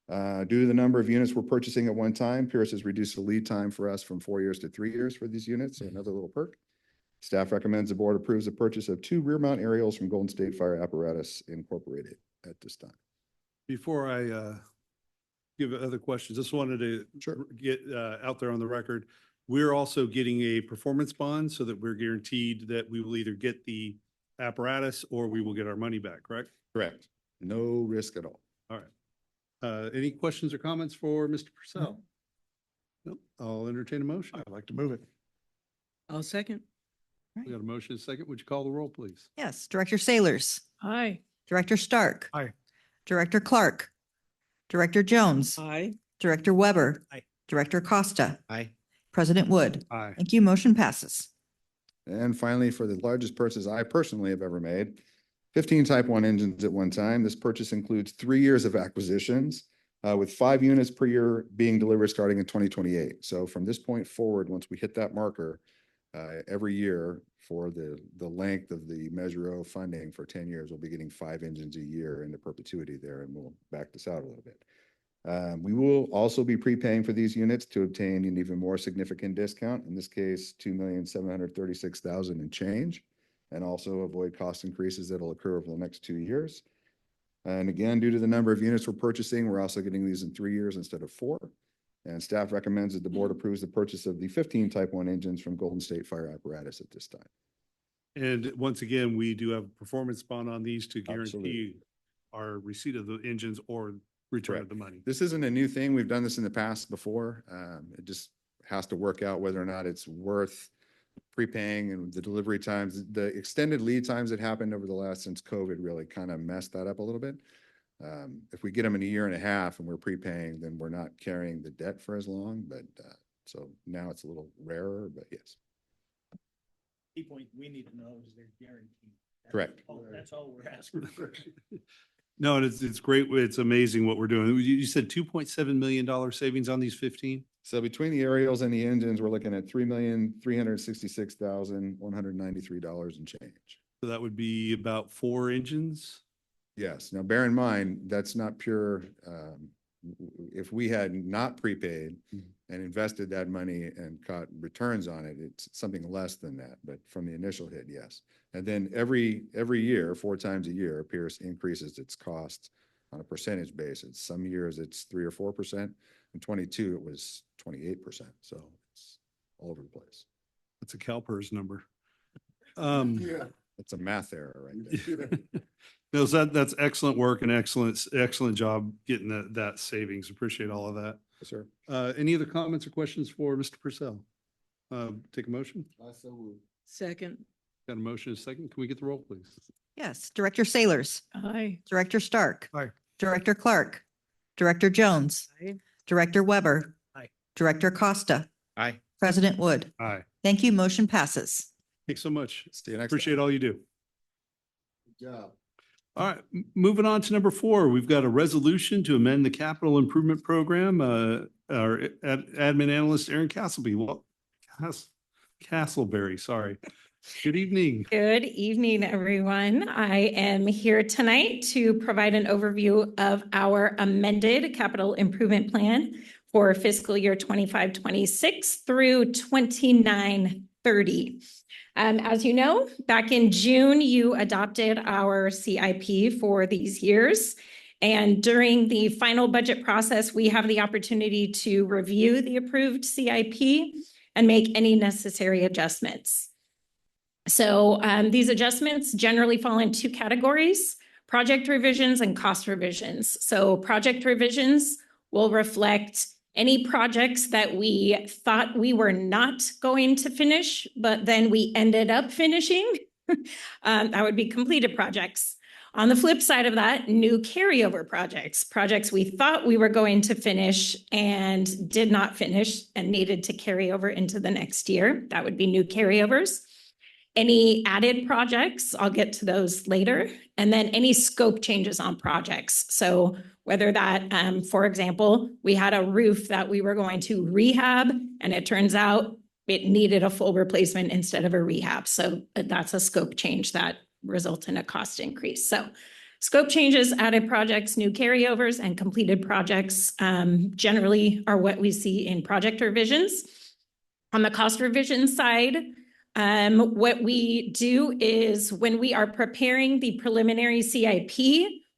Due to the number of units we're purchasing at one time, Pierce has reduced the lead time for us from 4 years to 3 years for these units, so another little perk. Staff recommends the board approves the purchase of 2 rear mount aerials from Golden State Fire Apparatus Incorporated at this time. Before I give other questions, just wanted to get out there on the record. We're also getting a performance bond so that we're guaranteed that we will either get the apparatus or we will get our money back, correct? Correct. No risk at all. All right. Any questions or comments for Mr. Purcell? No. I'll entertain a motion. I'd like to move it. I'll second. We got a motion and a second. Would you call the roll, please? Yes, Director Sailors, Aye. Director Stark. Aye. Director Clark, Director Jones, Aye. Director Weber. Aye. Director Costa, Aye. President Wood. Aye. Thank you. Motion passes. And finally, for the largest purchase I personally have ever made, 15 Type 1 engines at one time. This purchase includes 3 years of acquisitions with 5 units per year being delivered starting in 2028. So from this point forward, once we hit that marker, every year for the length of the Measure O funding for 10 years, we'll be getting 5 engines a year into perpetuity there, and we'll back this out a little bit. We will also be prepaying for these units to obtain an even more significant discount, in this case, $2,736,000 and change, and also avoid cost increases that'll occur over the next 2 years. And again, due to the number of units we're purchasing, we're also getting these in 3 years instead of 4. And staff recommends that the board approves the purchase of the 15 Type 1 engines from Golden State Fire Apparatus at this time. And once again, we do have a performance bond on these to guarantee Absolutely. our receipt of the engines or return of the money. This isn't a new thing. We've done this in the past before. It just has to work out whether or not it's worth prepaying and the delivery times. The extended lead times that happened over the last since COVID really kind of messed that up a little bit. If we get them in a year and a half and we're prepaying, then we're not carrying the debt for as long. But so now it's a little rarer, but yes. Key point we need to know is they're guaranteed. Correct. That's all we're asking for. No, and it's great. It's amazing what we're doing. You said $2.7 million savings on these 15? So between the aerials and the engines, we're looking at $3,366,193 and change. So that would be about 4 engines? Yes. Now, bear in mind, that's not pure. If we had not prepaid and invested that money and caught returns on it, it's something less than that. But from the initial hit, yes. And then every year, 4 times a year, Pierce increases its costs on a percentage basis. Some years it's 3 or 4%. In 22, it was 28%. So it's all over the place. That's a CalPERS number. It's a math error right there. No, so that's excellent work and excellent job getting that savings. Appreciate all of that. Yes, sir. Any other comments or questions for Mr. Purcell? Take a motion. Second. Got a motion and a second. Can we get the roll, please? Yes, Director Sailors, Aye. Director Stark. Aye. Director Clark, Director Jones. Aye. Director Weber. Aye. Director Costa. Aye. President Wood. Aye. Thank you. Motion passes. Thanks so much. See you next. Appreciate all you do. Good job. All right, moving on to number 4, we've got a resolution to amend the capital improvement program. Our admin analyst, Aaron Castleberry, sorry. Good evening. Good evening, everyone. I am here tonight to provide an overview of our amended capital improvement plan for fiscal year 25-26 through 29-30. As you know, back in June, you adopted our CIP for these years. And during the final budget process, we have the opportunity to review the approved CIP and make any necessary adjustments. So these adjustments generally fall in 2 categories: project revisions and cost revisions. So project revisions will reflect any projects that we thought we were not going to finish, but then we ended up finishing. That would be completed projects. On the flip side of that, new carryover projects, projects we thought we were going to finish and did not finish and needed to carry over into the next year. That would be new carryovers. Any added projects, I'll get to those later. And then any scope changes on projects. So whether that, for example, we had a roof that we were going to rehab and it turns out it needed a full replacement instead of a rehab. So that's a scope change that results in a cost increase. So scope changes, added projects, new carryovers, and completed projects generally are what we see in project revisions. On the cost revision side, what we do is when we are preparing the preliminary CIP,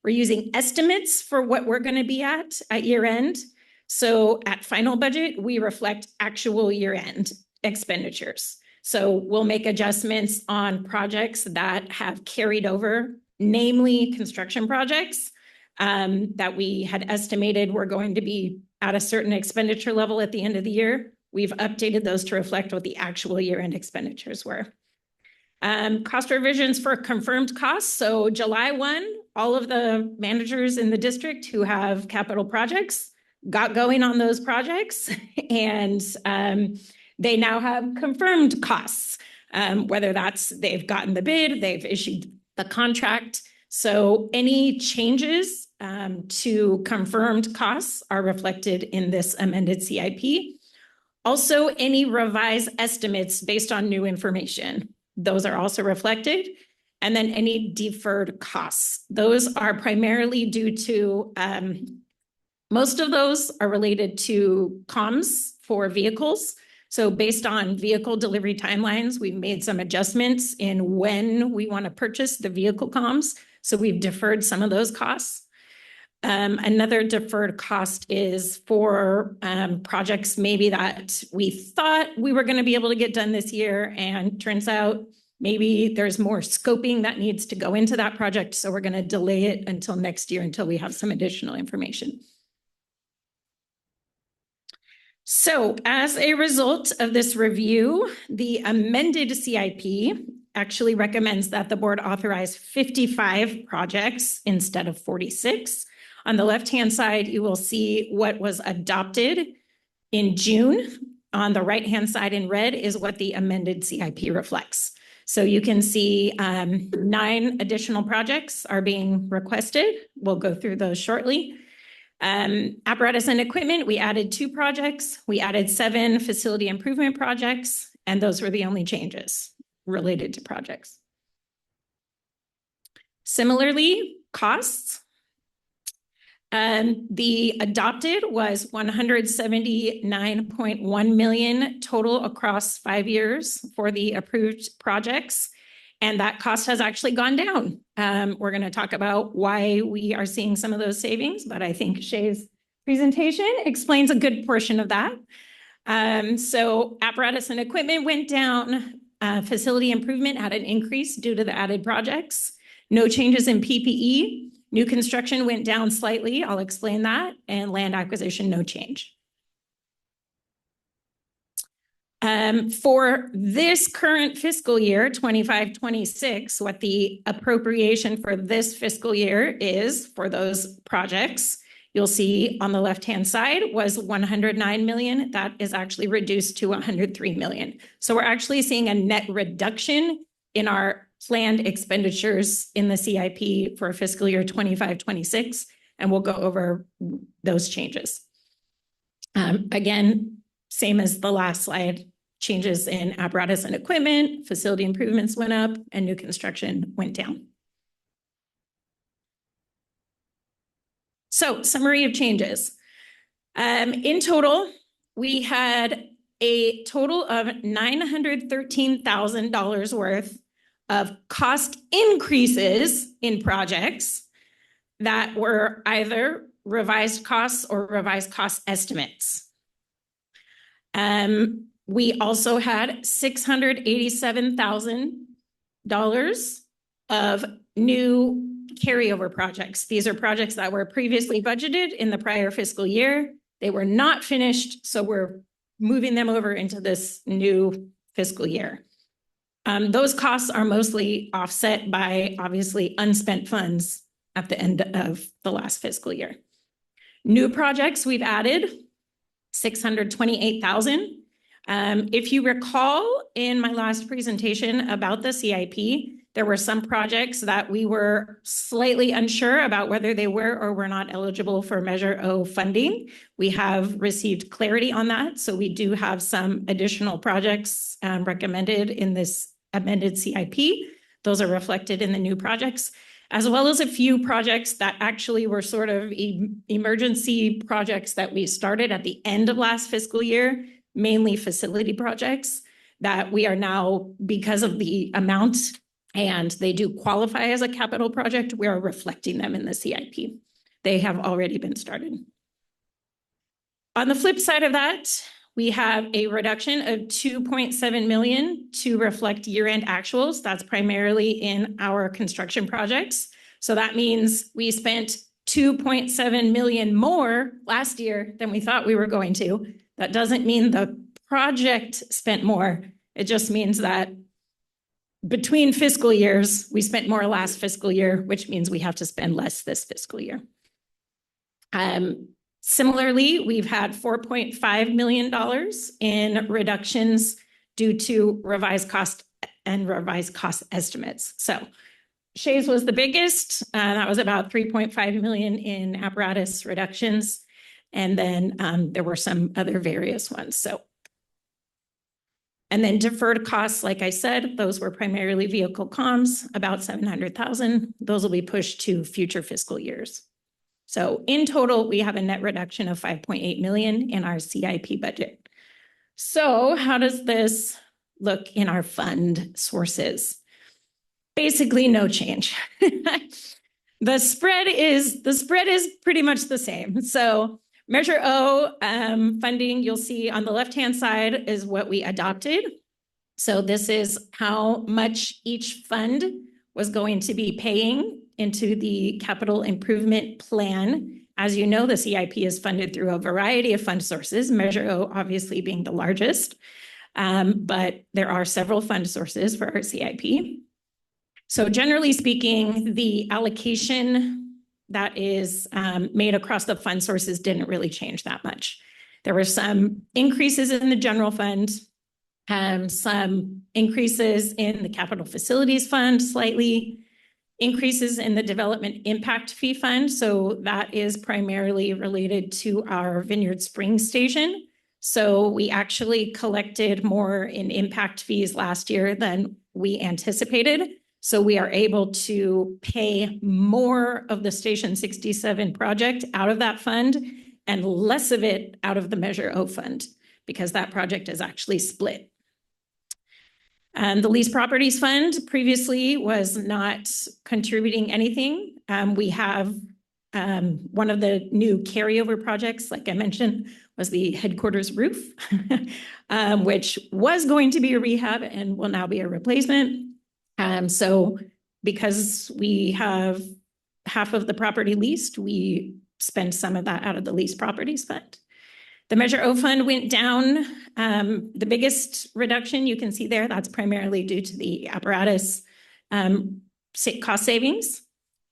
we're using estimates for what we're going to be at year end. So at final budget, we reflect actual year end expenditures. So we'll make adjustments on projects that have carried over, namely construction projects that we had estimated were going to be at a certain expenditure level at the end of the year. We've updated those to reflect what the actual year-end expenditures were. Cost revisions for confirmed costs. So July 1, all of the managers in the district who have capital projects got going on those projects and they now have confirmed costs, whether that's they've gotten the bid, they've issued the contract. So any changes to confirmed costs are reflected in this amended CIP. Also, any revised estimates based on new information, those are also reflected. And then any deferred costs. Those are primarily due to, most of those are related to comms for vehicles. So based on vehicle delivery timelines, we've made some adjustments in when we want to purchase the vehicle comms. So we've deferred some of those costs. Another deferred cost is for projects maybe that we thought we were going to be able to get done this year, and turns out maybe there's more scoping that needs to go into that project. So we're going to delay it until next year until we have some additional information. So as a result of this review, the amended CIP actually recommends that the board authorize 55 projects instead of 46. On the left-hand side, you will see what was adopted in June. On the right-hand side in red is what the amended CIP reflects. So you can see 9 additional projects are being requested. We'll go through those shortly. Apparatus and equipment, we added 2 projects. We added 7 facility improvement projects, and those were the only changes related to projects. Similarly, costs. The adopted was 179.1 million total across 5 years for the approved projects. And that cost has actually gone down. We're going to talk about why we are seeing some of those savings, but I think Shay's presentation explains a good portion of that. So apparatus and equipment went down. Facility improvement had an increase due to the added projects. No changes in PPE. New construction went down slightly. I'll explain that. And land acquisition, no change. For this current fiscal year, 25-26, what the appropriation for this fiscal year is for those projects you'll see on the left-hand side was 109 million. That is actually reduced to 103 million. So we're actually seeing a net reduction in our planned expenditures in the CIP for fiscal year 25-26, and we'll go over those changes. Again, same as the last slide, changes in apparatus and equipment, facility improvements went up, and new construction went down. So, summary of changes. In total, we had a total of $913,000 worth of cost increases in projects that were either revised costs or revised cost estimates. We also had $687,000 of new carryover projects. These are projects that were previously budgeted in the prior fiscal year. They were not finished, so we're moving them over into this new fiscal year. Those costs are mostly offset by obviously unspent funds at the end of the last fiscal year. New projects we've added, 628,000. If you recall in my last presentation about the CIP, there were some projects that we were slightly unsure about whether they were or were not eligible for Measure O funding. We have received clarity on that. So we do have some additional projects recommended in this amended CIP. Those are reflected in the new projects, as well as a few projects that actually were sort of emergency projects that we started at the end of last fiscal year, mainly facility projects that we are now, because of the amount and they do qualify as a capital project, we are reflecting them in the CIP. They have already been started. On the flip side of that, we have a reduction of 2.7 million to reflect year-end actuals. That's primarily in our construction projects. So that means we spent 2.7 million more last year than we thought we were going to. That doesn't mean the project spent more. It just means that between fiscal years, we spent more last fiscal year, which means we have to spend less this fiscal year. Similarly, we've had $4.5 million in reductions due to revised cost and revised cost estimates. So Shays was the biggest. That was about 3.5 million in apparatus reductions. And then there were some other various ones. And then deferred costs, like I said, those were primarily vehicle comms, about 700,000. Those will be pushed to future fiscal years. So in total, we have a net reduction of 5.8 million in our CIP budget. So how does this look in our fund sources? Basically no change. The spread is pretty much the same. So Measure O funding, you'll see on the left-hand side is what we adopted. So this is how much each fund was going to be paying into the capital improvement plan. As you know, the CIP is funded through a variety of fund sources, Measure O obviously being the largest, but there are several fund sources for our CIP. So generally speaking, the allocation that is made across the fund sources didn't really change that much. There were some increases in the general fund, some increases in the capital facilities fund slightly, increases in the development impact fee fund. So that is primarily related to our Vineyard Springs station. So we actually collected more in impact fees last year than we anticipated. So we are able to pay more of the Station 67 project out of that fund and less of it out of the Measure O fund because that project is actually split. And the Lease Properties Fund previously was not contributing anything. We have one of the new carryover projects, like I mentioned, was the headquarters roof, which was going to be a rehab and will now be a replacement. So because we have half of the property leased, we spend some of that out of the Lease Properties Fund. The Measure O fund went down. The biggest reduction you can see there, that's primarily due to the apparatus cost savings.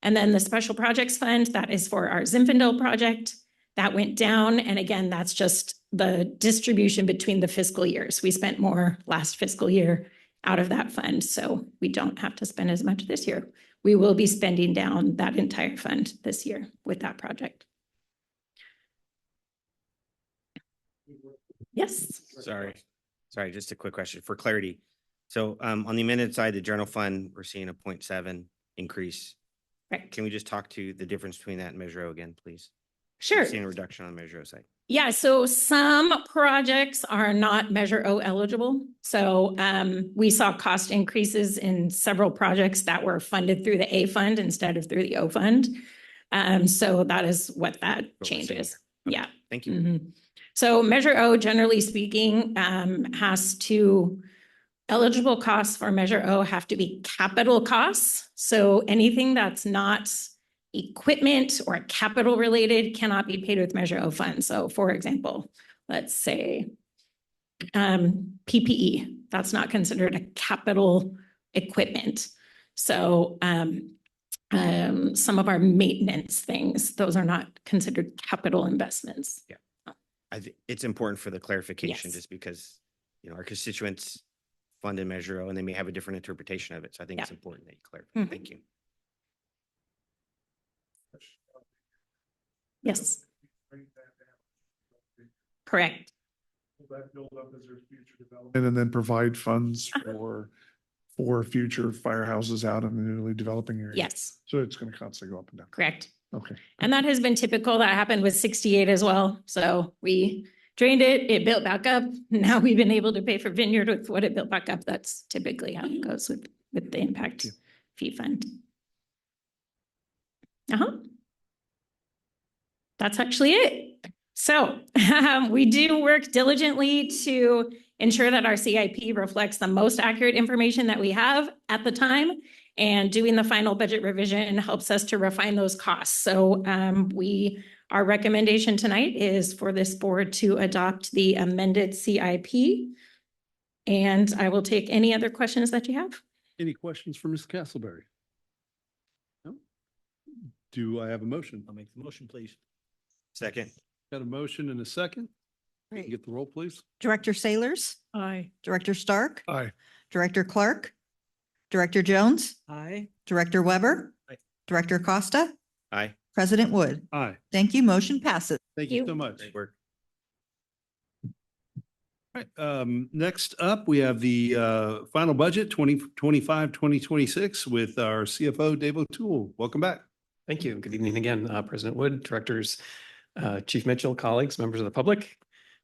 And then the Special Projects Fund, that is for our Zinfandel project, that went down. And again, that's just the distribution between the fiscal years. We spent more last fiscal year out of that fund, so we don't have to spend as much this year. We will be spending down that entire fund this year with that project. Yes. Sorry, just a quick question for clarity. So on the amended side, the general fund, we're seeing a 0.7 increase. Right. Can we just talk to the difference between that and Measure O again, please? Sure. We're seeing a reduction on the Measure O side. Yeah, so some projects are not Measure O eligible. So we saw cost increases in several projects that were funded through the A fund instead of through the O fund. So that is what that we're change seeing is. there. Okay, Yeah. Thank you. Mhm. So Measure O, generally speaking, has to, eligible costs for Measure O have to be capital costs. So anything that's not equipment or capital related cannot be paid with Measure O funds. So for example, let's say PPE, that's not considered a capital equipment. So some of our maintenance things, those are not considered capital investments. Yeah. I think it's important for the clarification, Yes. just because, our constituents fund in Measure O and they may have a different interpretation of it. So I think it's Yeah. important that you clarify. Mhm. Thank you. Yes. Correct. Will that build up as there's future development? And then provide funds for future firehouses out in the newly developing areas? Yes, So it's going to constantly go up and down. correct. Okay. And that has been typical. That happened with 68 as well. So we drained it, it built back up. Now we've been able to pay for Vineyard with what it built back up. That's typically how it goes with the impact fee fund. That's actually it. So we do work diligently to ensure that our CIP reflects the most accurate information that we have at the time. And doing the final budget revision helps us to refine those costs. So our recommendation tonight is for this board to adopt the amended CIP. And I will take any other questions that you have. Any questions for Mr. Castleberry? No? Do I have a motion? I'll make the motion, please. Second. Got a motion and a second? Can you get the roll, please? Director Sailors, Aye. Director Stark, Aye. Director Clark, Director Jones, Aye. Director Weber, Aye. Director Costa, Aye. President Wood. Aye. Thank you. Motion passes. Thank you. you so much. Great work. All right, next up, we have the final budget 2025-2026 with our CFO, Dave O'Toole. Welcome back. Thank you. Good evening again, President Wood, directors, Chief Mitchell, colleagues, members of the public.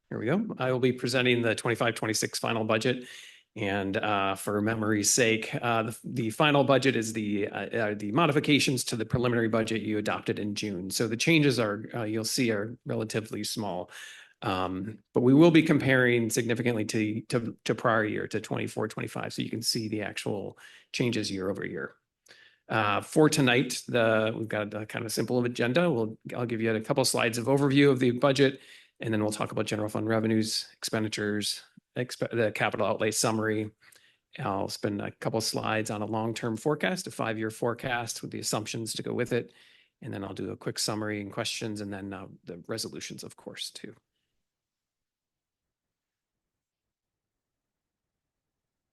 Here we go. I will be presenting the 25-26 final budget. And for memory's sake, the final budget is the modifications to the preliminary budget you adopted in June. So the changes you'll see are relatively small. But we will be comparing significantly to prior year, to 24-25. So you can see the actual changes year over year. For tonight, we've got a kind of simple agenda. I'll give you a couple of slides of overview of the budget, and then we'll talk about general fund revenues, expenditures, the capital outlay summary. I'll spend a couple of slides on a long-term forecast, a 5-year forecast with the assumptions to go with it. And then I'll do a quick summary and questions, and then the resolutions, of course, too.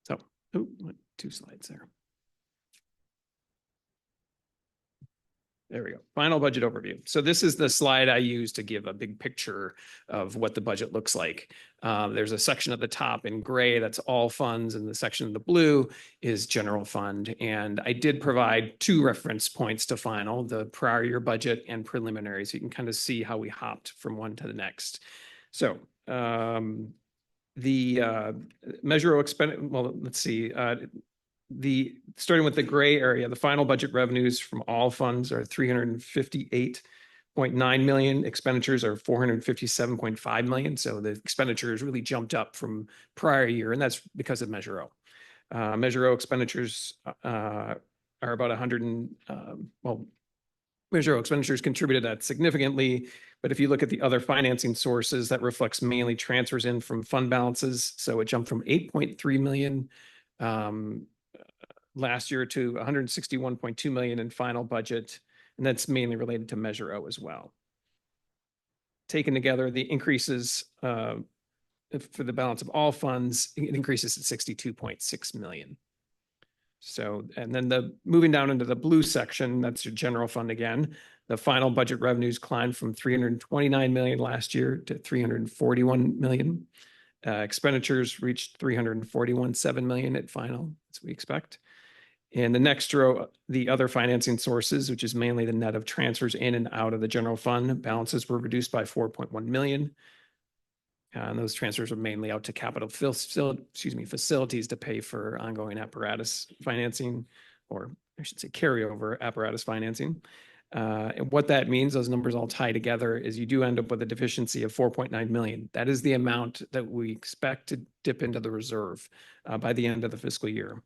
So, 2 slides there. There we go. Final budget overview. So this is the slide I use to give a big picture of what the budget looks like. There's a section at the top in gray that's all funds, and the section in the blue is general fund. And I did provide 2 reference points to final, the prior year budget and preliminary, so you can kind of see how we hopped from one to the next. So the Measure O well, let's see. Starting with the gray area, the final budget revenues from all funds are 358.9 million. Expenditures are 457.5 million. So the expenditures really jumped up from prior year, and that's because of Measure O. Measure O expenditures are about 100 Measure O expenditures contributed that significantly. But if you look at the other financing sources, that reflects mainly transfers in from fund balances. So it jumped from 8.3 million last year to 161.2 million in final budget. And that's mainly related to Measure O as well. Taken together, the increases for the balance of all funds, it increases to 62.6 million. So, and then moving down into the blue section, that's your general fund again. The final budget revenues climbed from 329 million last year to 341 million. Expenditures reached 341.7 million at final, as we expect. And the next row, the other financing sources, which is mainly the net of transfers in and out of the general fund, balances were reduced by 4.1 million. And those transfers are mainly out to capital facilities to pay for ongoing apparatus financing, or I should say carryover apparatus financing. And what that means, those numbers all tie together, is you do end up with a deficiency of 4.9 million. That is the amount that we expect to dip into the reserve by the end of the fiscal year.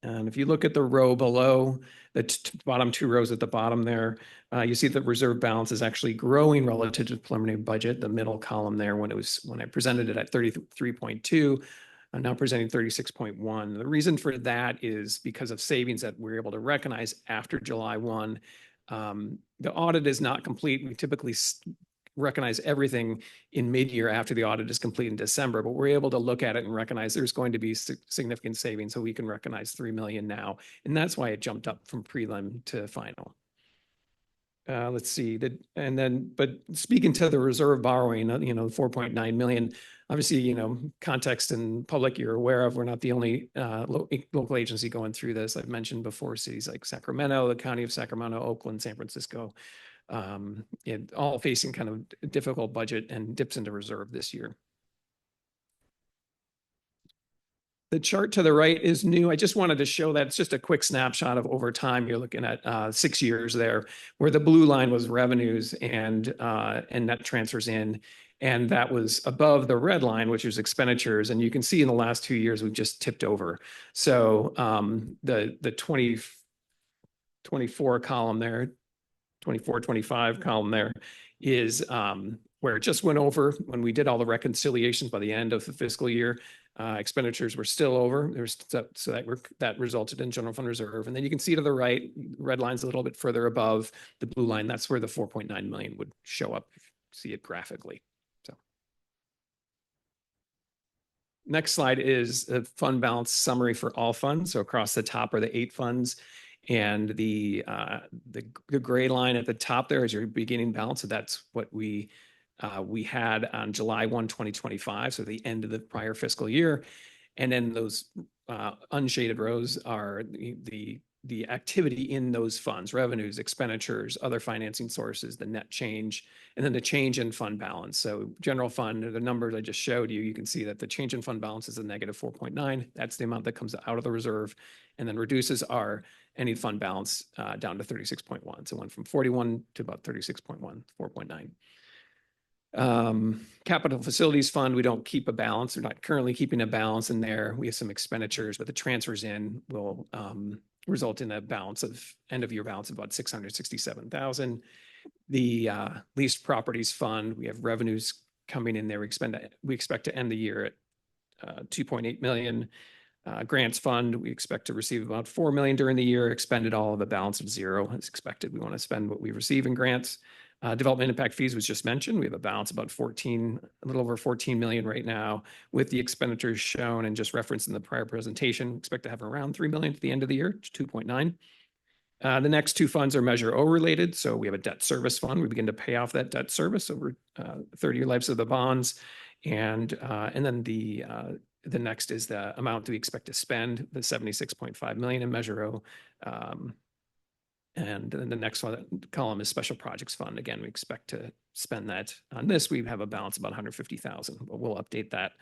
And if you look at the row below, the bottom two rows at the bottom there, you see the reserve balance is actually growing relative to the preliminary budget. The middle column there, when I presented it at 33.2, I'm now presenting 36.1. The reason for that is because of savings that we're able to recognize after July 1. The audit is not complete. We typically recognize everything in mid-year after the audit is complete in December, but we're able to look at it and recognize there's going to be significant savings, so we can recognize 3 million now. And that's why it jumped up from prelim to final. Let's see, but speaking to the reserve borrowing, 4.9 million, obviously, context and public you're aware of, we're not the only local agency going through this. I've mentioned before cities like Sacramento, the County of Sacramento, Oakland, San Francisco, all facing kind of difficult budget and dips into reserve this year. The chart to the right is new. I just wanted to show that. It's just a quick snapshot of over time. You're looking at 6 years there, where the blue line was revenues and net transfers in, and that was above the red line, which is expenditures. And you can see in the last 2 years, we've just tipped over. So the 24 column there, 24, 25 column there is where it just went over when we did all the reconciliations by the end of the fiscal year. Expenditures were still over. That resulted in general fund reserve. And then you can see to the right, red line's a little bit further above the blue line. That's where the 4.9 million would show up, if you see it graphically. So next slide is a fund balance summary for all funds. So across the top are the 8 funds. And the gray line at the top there is your beginning balance. So that's what we had on July 1, 2025, so the end of the prior fiscal year. And then those unshaded rows are the activity in those funds, revenues, expenditures, other financing sources, the net change, and then the change in fund balance. So general fund, the numbers I just showed you, you can see that the change in fund balance is a negative 4.9. That's the amount that comes out of the reserve, and then reduces our any fund balance down to 36.1. So it went from 41 to about 36.1, 4.9. Capital Facilities Fund, we don't keep a balance. We're not currently keeping a balance in there. We have some expenditures, but the transfers in will result in a balance of end of year balance of about 667,000. The Leased Properties Fund, we have revenues coming in there. We expect to end the year at 2.8 million. Grants Fund, we expect to receive about 4 million during the year, expended all of the balance of 0 as expected. We want to spend what we receive in grants. Development impact fees was just mentioned. We have a balance about a little over 14 million right now, with the expenditures shown and just referenced in the prior presentation. Expect to have around 3 million at the end of the year, 2.9. The next 2 funds are Measure O related. So we have a debt service fund. We begin to pay off that debt service over 30-year lives of the bonds. And then the next is the amount that we expect to spend, the 76.5 million in Measure O. And then the next column is Special Projects Fund. Again, we expect to spend that on this. We have a balance of about 150,000, but we'll update that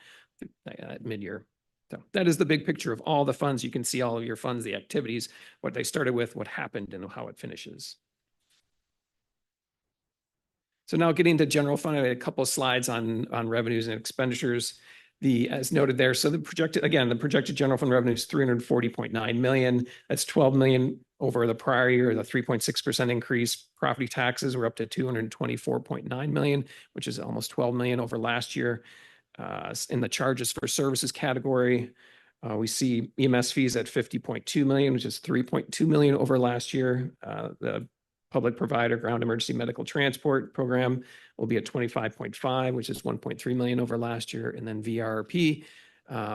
at mid-year. So that is the big picture of all the funds. You can see all of your funds, the activities, what they started with, what happened, and how it finishes. So now getting to general fund, I had a couple of slides on revenues and expenditures. As noted there, so the projected general fund revenue is 340.9 million. That's 12 million over the prior year, the 3.6% increase. Property taxes were up to 224.9 million, which is almost 12 million over last year. In the charges for services category, We see EMS fees at 50.2 million, which is 3.2 million over last year. The public provider ground emergency medical transport program will be at 25.5, which is 1.3 million over last year. And then VRP,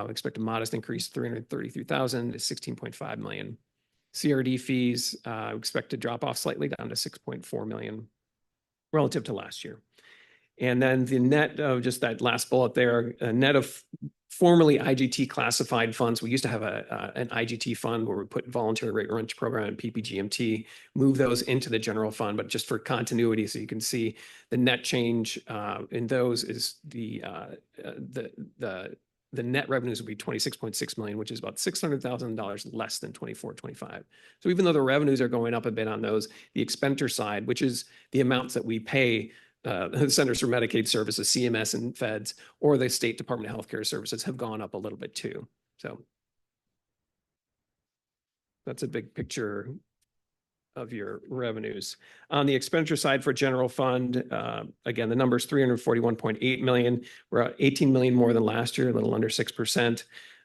expect a modest increase, 333,000 to 16.5 million. CRD fees, expect to drop off slightly down to 6.4 million relative to last year. And then the net of just that last bullet there, a net of formerly IGT classified funds. We used to have an IGT fund where we put voluntary rate wrench program and PPGMT, move those into the general fund, but just for continuity, so you can see the net change in those is the net revenues will be 26.6 million, which is about $600,000 less than 24-25. So even though the revenues are going up a bit on those, the expenditure side, which is the amounts that we pay the Centers for Medicaid Services, CMS and feds, or the State Department of Healthcare Services have gone up a little bit too. So that's a big picture of your revenues. On the expenditure side for general fund, again, the number is 341.8 million. We're at 18 million more than last year, a little under 6%.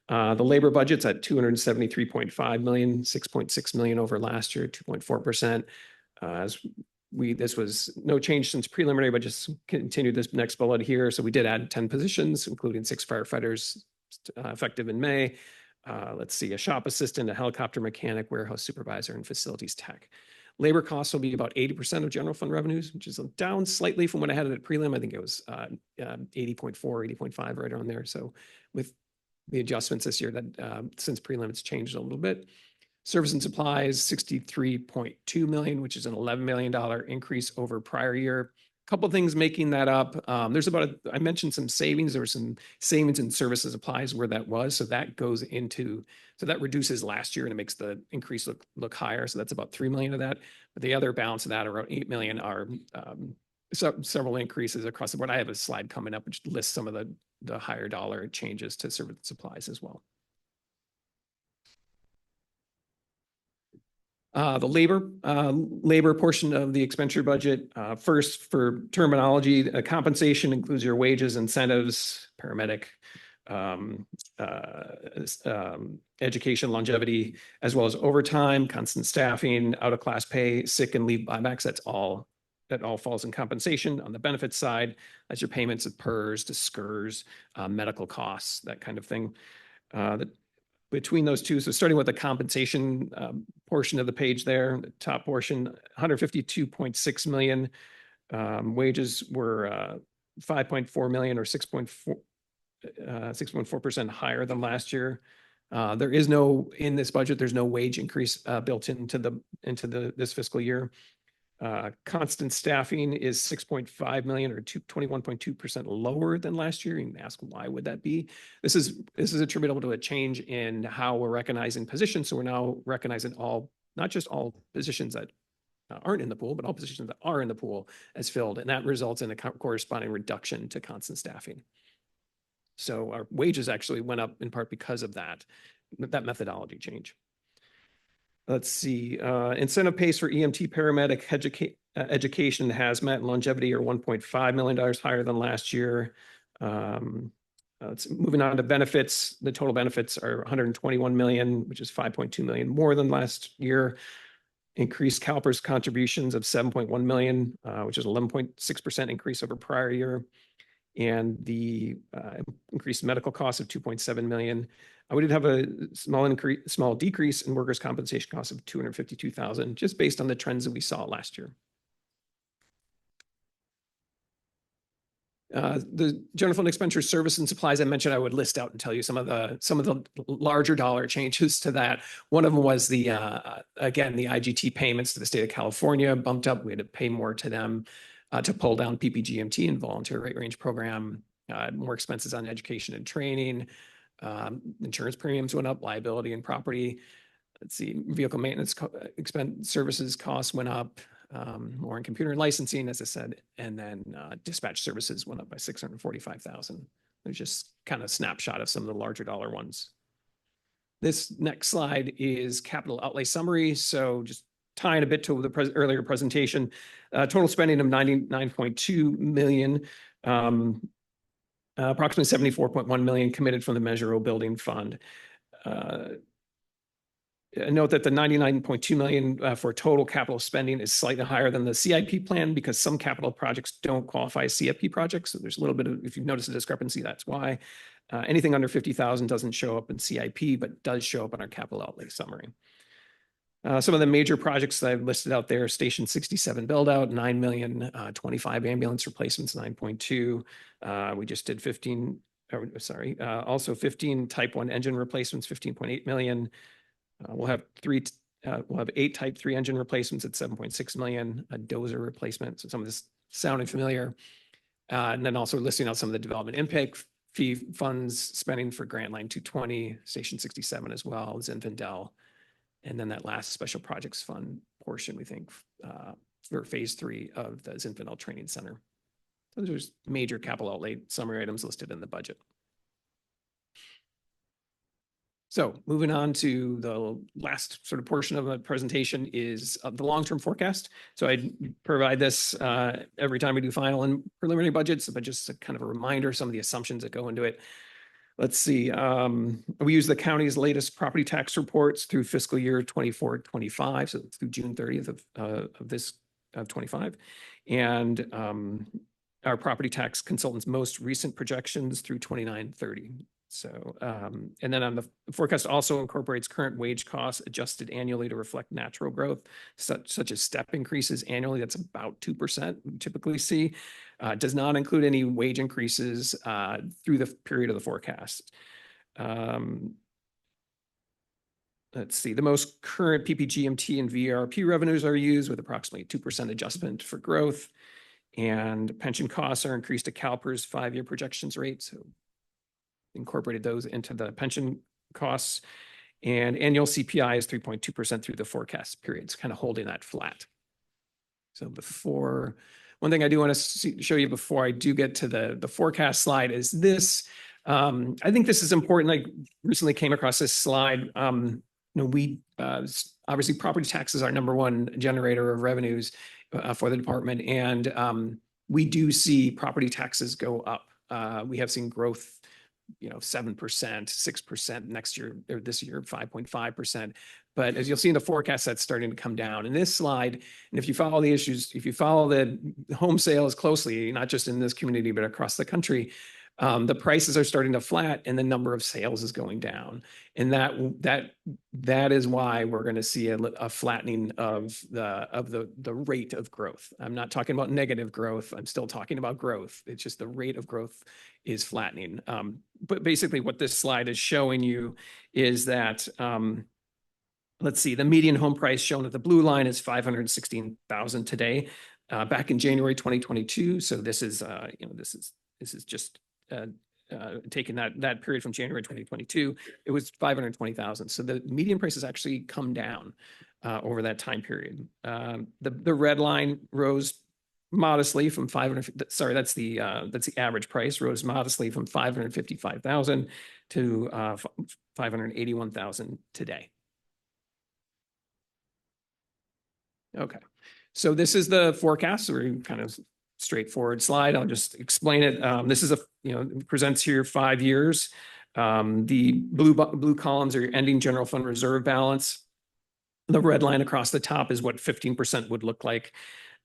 The labor budget's at 273.5 million, 6.6 million over last year, 2.4%. This was no change since preliminary, but just continued this next bullet here. So we did add 10 positions, including 6 firefighters effective in May. Let's see, a shop assistant, a helicopter mechanic, warehouse supervisor, and facilities tech. Labor costs will be about 80% of general fund revenues, which is down slightly from what I had at prelim. I think it was 80.4, 80.5 right around there. So with the adjustments this year, that since prelim, it's changed a little bit. Service and supplies, 63.2 million, which is an $11 million increase over prior year. A couple of things making that up. There's I mentioned some savings. There were some savings in services and supplies where that was. So that goes into, so that reduces last year and it makes the increase look higher. So that's about 3 million of that. But the other balance of that, around 8 million, are several increases across the board. I have a slide coming up which lists some of the higher dollar changes to service and supplies as well. The labor portion of the expenditure budget, first for terminology, compensation includes your wages, incentives, paramedic, education, longevity, as well as overtime, constant staffing, out of class pay, sick and leave buybacks. That all falls in compensation. On the benefits side, that's your payments of PERS to SCRS, medical costs, that kind of thing. Between those two, so starting with the compensation portion of the page there, the top portion, 152.6 million. Wages were 5.4 million or 6.4% higher than last year. There is no, in this budget, there's no wage increase built into this fiscal year. Constant staffing is 6.5 million or 21.2% lower than last year. You can ask, why would that be? This is attributable to a change in how we're recognizing positions. So we're now recognizing not just all positions that aren't in the pool, but all positions that are in the pool as filled. And that results in a corresponding reduction to constant staffing. So our wages actually went up in part because of that methodology change. Let's see, incentive pays for EMT, paramedic, education, hazmat, and longevity are $1.5 million higher than last year. Moving on to benefits, the total benefits are 121 million, which is 5.2 million more than last year. Increased CalPERS contributions of 7.1 million, which is 11.6% increase over prior year. And the increased medical costs of 2.7 million. We did have a small decrease in workers' compensation costs of 252,000, just based on the trends that we saw last year. The general fund expenditure, service and supplies, I mentioned I would list out and tell you some of the larger dollar changes to that. One of them was again, the IGT payments to the state of California bumped up. We had to pay more to them to pull down PPGMT and voluntary rate range program, more expenses on education and training. Insurance premiums went up, liability and property. Let's see, vehicle maintenance expense services costs went up, more in computer and licensing, as I said, and then dispatch services went up by 645,000. There's just kind of a snapshot of some of the larger dollar ones. This next slide is capital outlay summary. So just tying a bit to the earlier presentation, total spending of 99.2 million. Approximately 74.1 million committed from the Measure O Building Fund. Note that the 99.2 million for total capital spending is slightly higher than the CIP plan because some capital projects don't qualify as CIP projects. So there's a little bit of, if you've noticed a discrepancy, that's why. Anything under 50,000 doesn't show up in CIP, but does show up in our capital outlay summary. Some of the major projects that I've listed out there: Station 67 build out, 9 million, 25 ambulance replacements, 9.2. We just did 15, also 15 Type 1 engine replacements, 15.8 million. We'll have 8 Type 3 engine replacements at 7.6 million, a dozer replacement. So some of this sounding familiar. And then also listing out some of the development impact fee funds spending for Grant Line 220, Station 67 as well, Zinfandel. And then that last special projects fund portion, we think, for phase 3 of the Zinfandel Training Center. So there's major capital outlay summary items listed in the budget. So moving on to the last sort of portion of the presentation is the long-term forecast. So I provide this every time we do final and preliminary budgets, but just a kind of a reminder, some of the assumptions that go into it. Let's see. We use the county's latest property tax reports through fiscal year 24-25, so through June 30th of this 25. And our property tax consultant's most recent projections through 29-30. So, and then on the forecast also incorporates current wage costs adjusted annually to reflect natural growth, such as step increases annually. That's about 2% we typically see. Does not include any wage increases through the period of the forecast. Let's see, the most current PPGMT and VRP revenues are used with approximately 2% adjustment for growth. And pension costs are increased to CalPERS 5-year projections rate. So incorporated those into the pension costs, and annual CPI is 3.2% through the forecast periods, kind of holding that flat. So before, one thing I do want to show you before I do get to the forecast slide is this. I think this is important. I recently came across this slide. We obviously property tax is our #1 generator of revenues for the department, and we do see property taxes go up. We have seen growth, 7%, 6% next year, or this year, 5.5%. But as you'll see in the forecast, that's starting to come down. In this slide, and if you follow the issues, if you follow the home sales closely, not just in this community, but across the country, the prices are starting to flat and the number of sales is going down. And that is why we're going to see a flattening of the rate of growth. I'm not talking about negative growth. I'm still talking about growth. It's just the rate of growth is flattening. But basically what this slide is showing you is that, let's see, the median home price shown at the blue line is $516,000 today. Back in January 2022. So this is just taking that period from January 2022, it was 520,000. So the median price has actually come down over that time period. The red line rose modestly from 500. Sorry, that's the average price, rose modestly from 555,000 to 581,000 today. Okay, so this is the forecast. So we're kind of straightforward slide. I'll just explain it. This is presents here 5 years. The blue columns are your ending general fund reserve balance. The red line across the top is what 15% would look like,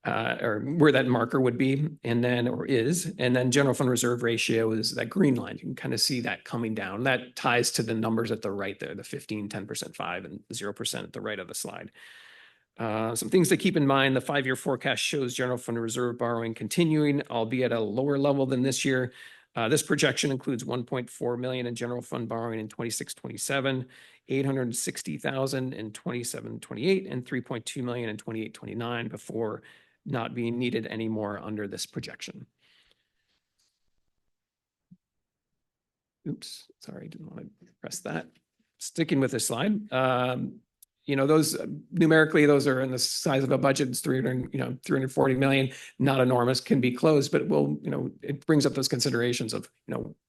or where that marker would be, and then general fund reserve ratio is that green line. You can kind of see that coming down. That ties to the numbers at the right there, the 15, 10%, 5, and 0% at the right of the slide. Some things to keep in mind: the 5-year forecast shows general fund reserve borrowing continuing, albeit at a lower level than this year. This projection includes 1.4 million in general fund borrowing in 26-27, 860,000 in 27-28, and 3.2 million in 28-29 before not being needed anymore under this projection. Oops, sorry, didn't want to press that. Sticking with this slide. Those numerically, those are in the size of a budget. It's 340 million, not enormous, can be closed, but it brings up those considerations of,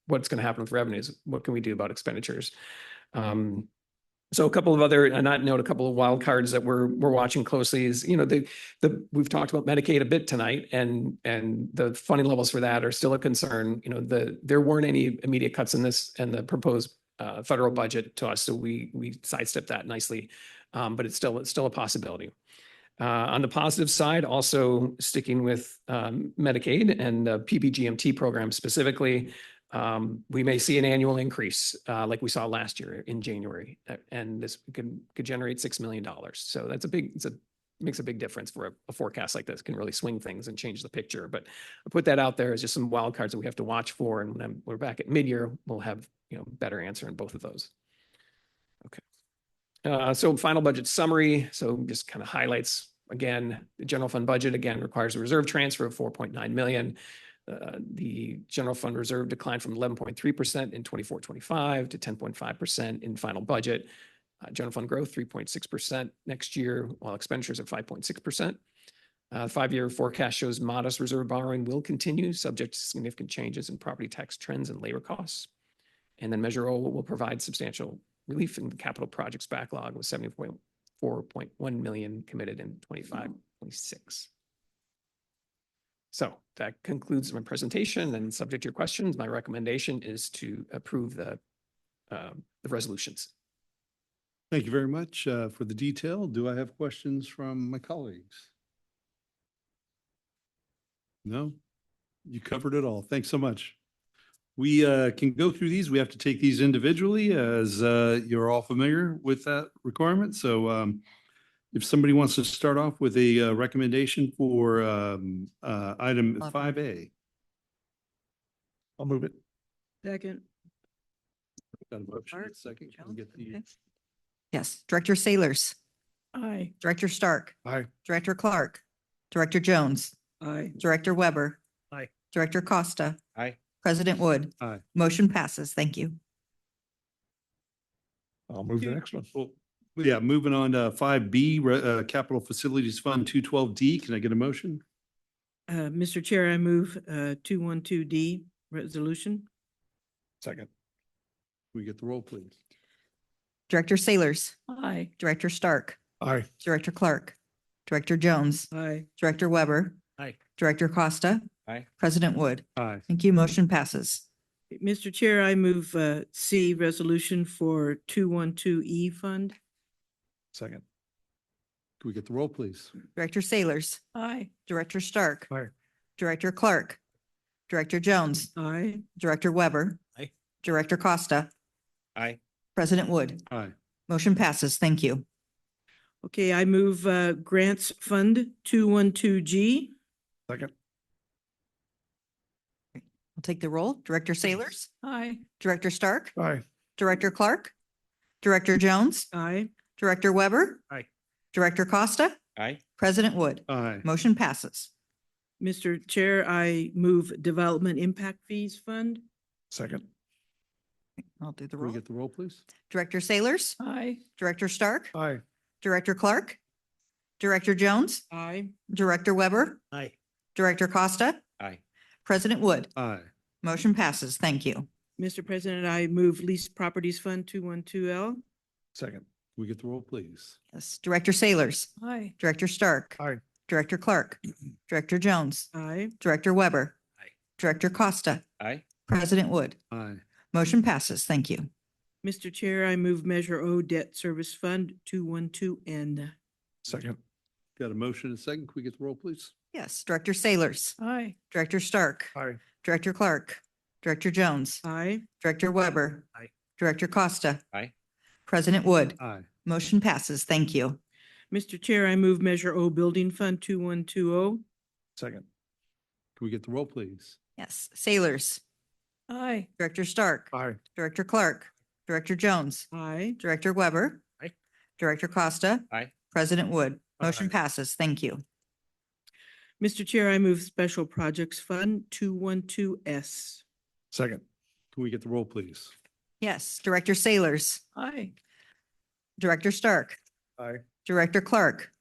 what's going to happen with revenues. What can we do about expenditures? So a couple of other, and not note a couple of wild cards that we're watching closely is, we've talked about Medicaid a bit tonight, and the funding levels for that are still a concern. There weren't any immediate cuts in this, and the proposed federal budget to us. So we sidestepped that nicely. But it's still a possibility. On the positive side, also sticking with Medicaid and the PPGMT program specifically, we may see an annual increase like we saw last year in January, and this could generate $6 million. So that's makes a big difference for a forecast like this. Can really swing things and change the picture. But I put that out there as just some wild cards that we have to watch for. And when we're back at mid-year, we'll have better answer in both of those. Okay. So final budget summary. So just kind of highlights again, the general fund budget again requires a reserve transfer of 4.9 million. The general fund reserve declined from 11.3% in 24-25 to 10.5% in final budget. General fund growth 3.6% next year, while expenditures at 5.6%. 5-year forecast shows modest reserve borrowing will continue, subject to significant changes in property tax trends and labor costs. And then Measure O will provide substantial relief in the capital projects backlog with 74.1 million committed in 25-26. So that concludes my presentation, and subject to your questions, my recommendation is to approve the resolutions. Thank you very much for the detail. Do I have questions from my colleagues? No? You covered it all. Thanks so much. We can go through these. We have to take these individually as you're all familiar with that requirement. So if somebody wants to start off with a recommendation for item 5A. I'll move it. Second. Got a motion in a second. Can we get the Yes. Director Sailors, Aye. Director Stark, Aye. Director Clark, Director Jones, Aye. Director Weber. Aye. Director Costa. Aye. President Wood. Aye. Motion passes. Thank you. I'll move the next one. Well, yeah, moving on to 5B, Capital Facilities Fund 212D. Can I get a motion? Mr. Chair, I move 212D resolution. Second. Can we get the roll, please? Director Sailors, Aye. Director Stark, Aye. Director Clark, Director Jones, Aye. Director Weber. Aye. Director Costa. Aye. President Wood. Aye. Thank you. Motion passes. Mr. Chair, I move C resolution for 212E fund. Second. Can we get the roll, please? Director Sailors, Aye. Director Stark, Aye. Director Clark, Director Jones, Aye. Director Weber. Aye. Director Costa. Aye. President Wood. Aye. Motion passes. Thank you. Okay, I move grants fund 212G. Second. I'll take the roll. Director Sailors, Aye. Director Stark, Aye. Director Clark, Director Jones, Aye. Director Weber. Aye. Director Costa. Aye. President Wood. Aye. Motion passes. Mr. Chair, I move development impact fees fund. Second. I'll do the Can we roll. get the roll, please? Director Sailors, Aye. Director Stark, Aye. Director Clark, Director Jones, Aye. Director Weber, Aye. Director Costa. Aye. President Wood. Aye. Motion passes. Thank you. Mr. President, I move leased properties fund 212L. Second. Can we get the roll, please? Yes. Director Sailors, Aye. Director Stark, Aye. Director Clark, Director Jones, Aye. Director Weber. Aye. Director Costa. Aye. President Wood. Aye. Motion passes. Thank you. Mr. Chair, I move Measure O debt service fund 212N. Second. Got a motion and a second. Can we get the roll, please? Yes. Director Sailors, Aye. Director Stark, Aye. Director Clark, Director Jones, Aye. Director Weber. Aye. Director Costa. Aye. President Wood. Aye. Motion passes. Thank you. Mr. Chair, I move Measure O building fund 2120. Second. Can we get the roll, please? Yes. Sailors, Aye. Director Stark, Aye. Director Clark, Director Jones, Aye. Director Weber. Aye. Director Costa. Aye. President Wood. Motion Aye. passes. Thank you. Mr. Chair, I move special projects fund 212S. Second. Can we get the roll, please? Yes. Director Sailors, Aye. Director Stark, Aye. Director Clark,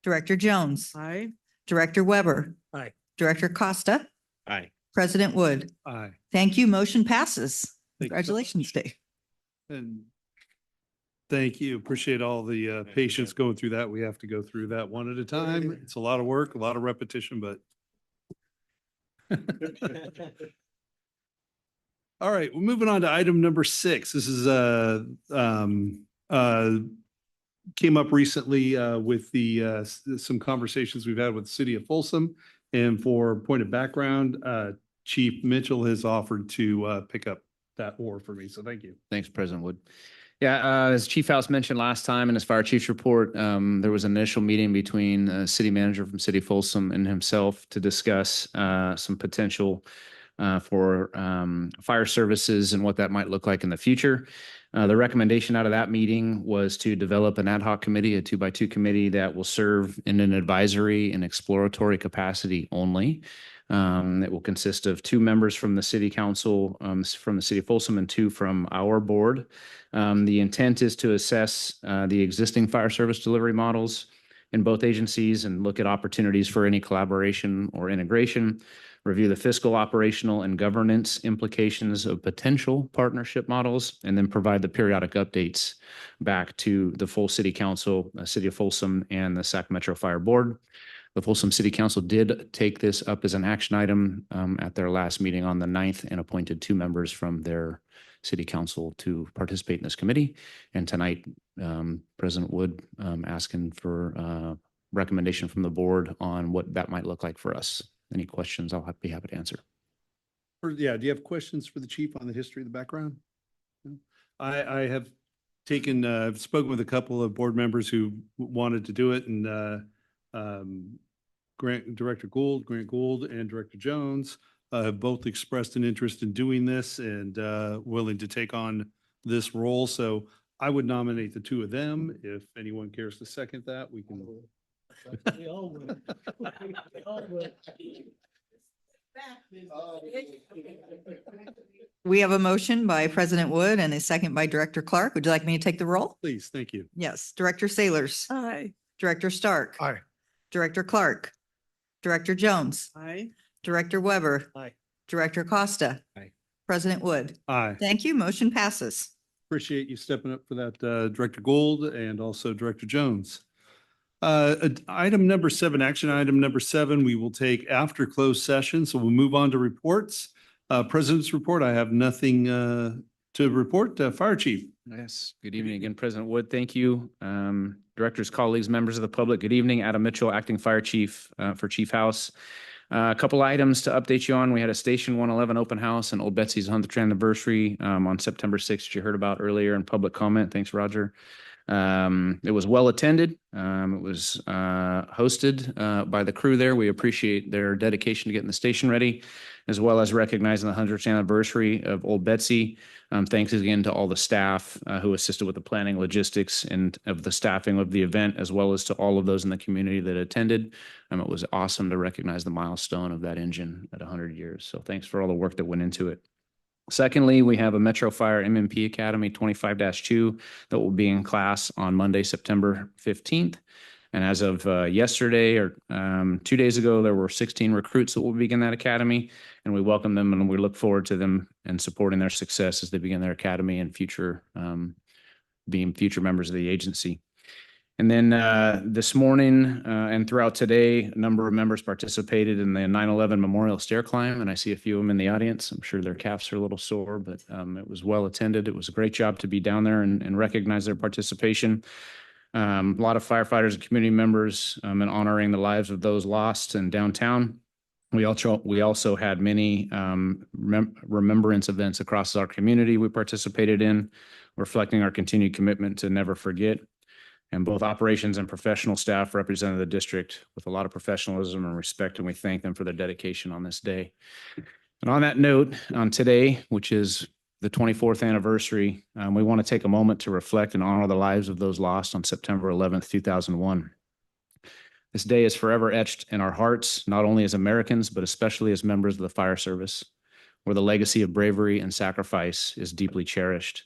Director Jones, Aye. Director Weber. Aye. Director Costa. Aye. President Wood. Aye. Thank you. Motion passes. Thank you so much. Congratulations, Dave. And thank you. Appreciate all the patience going through that. We have to go through that one at a time. It's a lot of work, a lot of repetition, but All right, we're moving on to item number 6. This is came up recently with the some conversations we've had with the city of Folsom. And for point of background, Chief Mitchell has offered to pick up that oar for me. So thank you. Thanks, President Wood. Yeah, as Chief House mentioned last time in his fire chief's report, there was an initial meeting between city manager from City of Folsom and himself to discuss some potential for fire services and what that might look like in the future. The recommendation out of that meeting was to develop an ad hoc committee, a 2x2 committee that will serve in an advisory and exploratory capacity only. It will consist of 2 members from the city council, from the city of Folsom, and 2 from our board. The intent is to assess the existing fire service delivery models in both agencies and look at opportunities for any collaboration or integration, review the fiscal, operational, and governance implications of potential partnership models, and then provide the periodic updates back to the full city council, City of Folsom, and the Sac Metro Fire Board. The Folsom City Council did take this up as an action item at their last meeting on the 9th and appointed 2 members from their city council to participate in this committee. And tonight, President Wood asking for recommendation from the board on what that might look like for us. Any questions, I'll be happy to answer. Yeah, do you have questions for the chief on the history of the background? No? I have taken, I've spoken with a couple of board members who wanted to do it, and Grant Gould, and Director Jones have both expressed an interest in doing this and willing to take on this role. So I would nominate the 2 of them. If anyone cares to second that, we can. We all would. We all would. We have a motion by President Wood and a second by Director Clark. Would you like me to take the roll? Please, thank you. Yes. Director Sailors. Aye. Director Stark. Aye. Director Clark. Director Jones. Aye. Director Weber. Aye. Director Costa. Aye. President Wood. Aye. Thank you. Motion passes. Appreciate you stepping up for that, Director Gould and also Director Jones. Item number 7, action item number 7, we will take after closed session. So we'll move on to reports. President's report, I have nothing to report. Fire Chief. Yes, good evening again, President Wood. Thank you. Directors, colleagues, members of the public, good evening. Adam Mitchell, Acting Fire Chief for Chief House. A couple items to update you on. We had a Station 111 open house and Old Betsy's 100th anniversary on September 6th, you heard about earlier in public comment. Thanks, Roger. It was well attended. It was hosted by the crew there. We appreciate their dedication to getting the station ready, as well as recognizing the 100th anniversary of Old Betsy. Thanks again to all the staff who assisted with the planning, logistics, and of the staffing of the event, as well as to all of those in the community that attended. It was awesome to recognize the milestone of that engine at 100 years. So thanks for all the work that went into it. Secondly, we have a Metro Fire MMP Academy 25-2 that will be in class on Monday, September 15th. And as of yesterday or 2 days ago, there were 16 recruits that will begin that academy, and we welcome them and we look forward to them and supporting their success as they begin their academy and future being future members of the agency. And then this morning and throughout today, a number of members participated in the 9/11 Memorial Stair Climb, and I see a few of them in the audience. I'm sure their calves are a little sore, but it was well attended. It was a great job to be down there and recognize their participation. A lot of firefighters and community members in honoring the lives of those lost in downtown. We also had many remembrance events across our community we participated in, reflecting our continued commitment to never forget. And both operations and professional staff represented the district with a lot of professionalism and respect, and we thank them for their dedication on this day. And on that note, on today, which is the 24th anniversary, we want to take a moment to reflect and honor the lives of those lost on September 11th, 2001. This day is forever etched in our hearts, not only as Americans, but especially as members of the fire service, where the legacy of bravery and sacrifice is deeply cherished.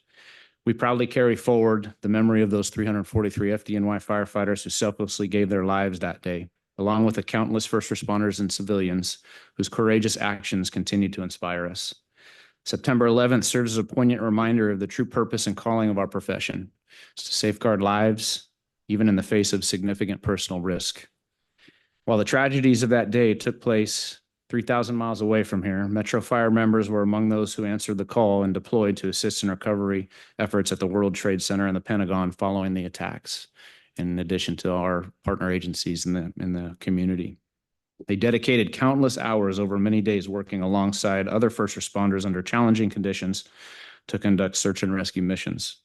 We proudly carry forward the memory of those 343 FDNY firefighters who selflessly gave their lives that day, along with the countless first responders and civilians whose courageous actions continue to inspire us. September 11th serves as a poignant reminder of the true purpose and calling of our profession, to safeguard lives, even in the face of significant personal risk. While the tragedies of that day took place 3,000 miles away from here. Metro Fire members were among those who answered the call and deployed to assist in recovery efforts at the World Trade Center and the Pentagon following the attacks, in addition to our partner agencies in the community. They dedicated countless hours over many days working alongside other first responders under challenging conditions to conduct search and rescue missions.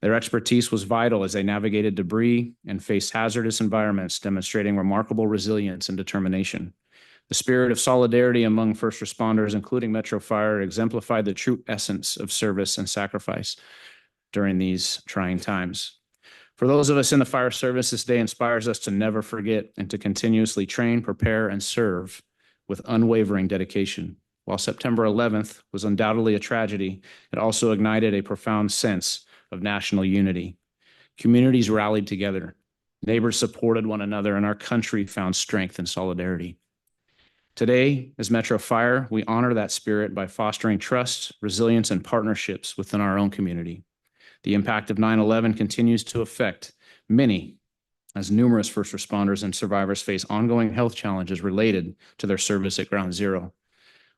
Their expertise was vital as they navigated debris and faced hazardous environments, demonstrating remarkable resilience and determination. The spirit of solidarity among first responders, including Metro Fire, exemplified the true essence of service and sacrifice during these trying times. For those of us in the fire service, this day inspires us to never forget and to continuously train, prepare, and serve with unwavering dedication. While September 11th was undoubtedly a tragedy, it also ignited a profound sense of national unity. Communities rallied together, neighbors supported one another, and our country found strength and solidarity. Today, as Metro Fire, we honor that spirit by fostering trust, resilience, and partnerships within our own community. The impact of 9/11 continues to affect many, as numerous first responders and survivors face ongoing health challenges related to their service at Ground Zero.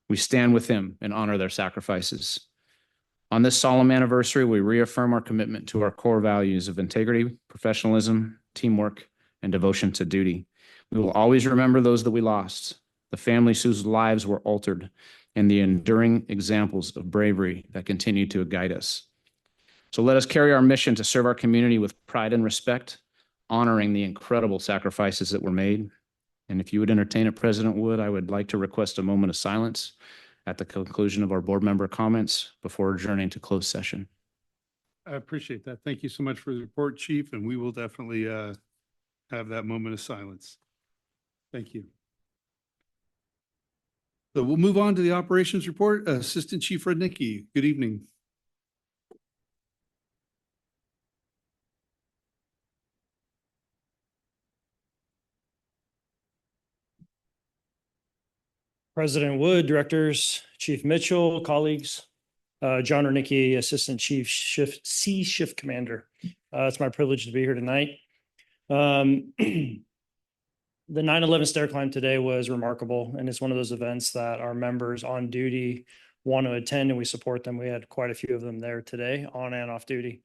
We stand with them and honor their sacrifices. On this solemn anniversary, we reaffirm our commitment to our core values of integrity, professionalism, teamwork, and devotion to duty. We will always remember those that we lost, the families whose lives were altered, and the enduring examples of bravery that continue to guide us. So let us carry our mission to serve our community with pride and respect, honoring the incredible sacrifices that were made. And if you would entertain it, President Wood, I would like to request a moment of silence at the conclusion of our board member comments before adjourning to closed session. I appreciate that. Thank you so much for the report, Chief, and we will definitely have that moment of silence. Thank you. So we'll move on to the operations report. Assistant Chief Rudnicki, good evening. President Wood, directors, Chief Mitchell, colleagues, John Rudnicki, Assistant Chief C Shift Commander. It's my privilege to be here tonight. The 9/11 stair climb today was remarkable, and it's one of those events that our members on duty want to attend, and we support them. We had quite a few of them there today, on and off duty.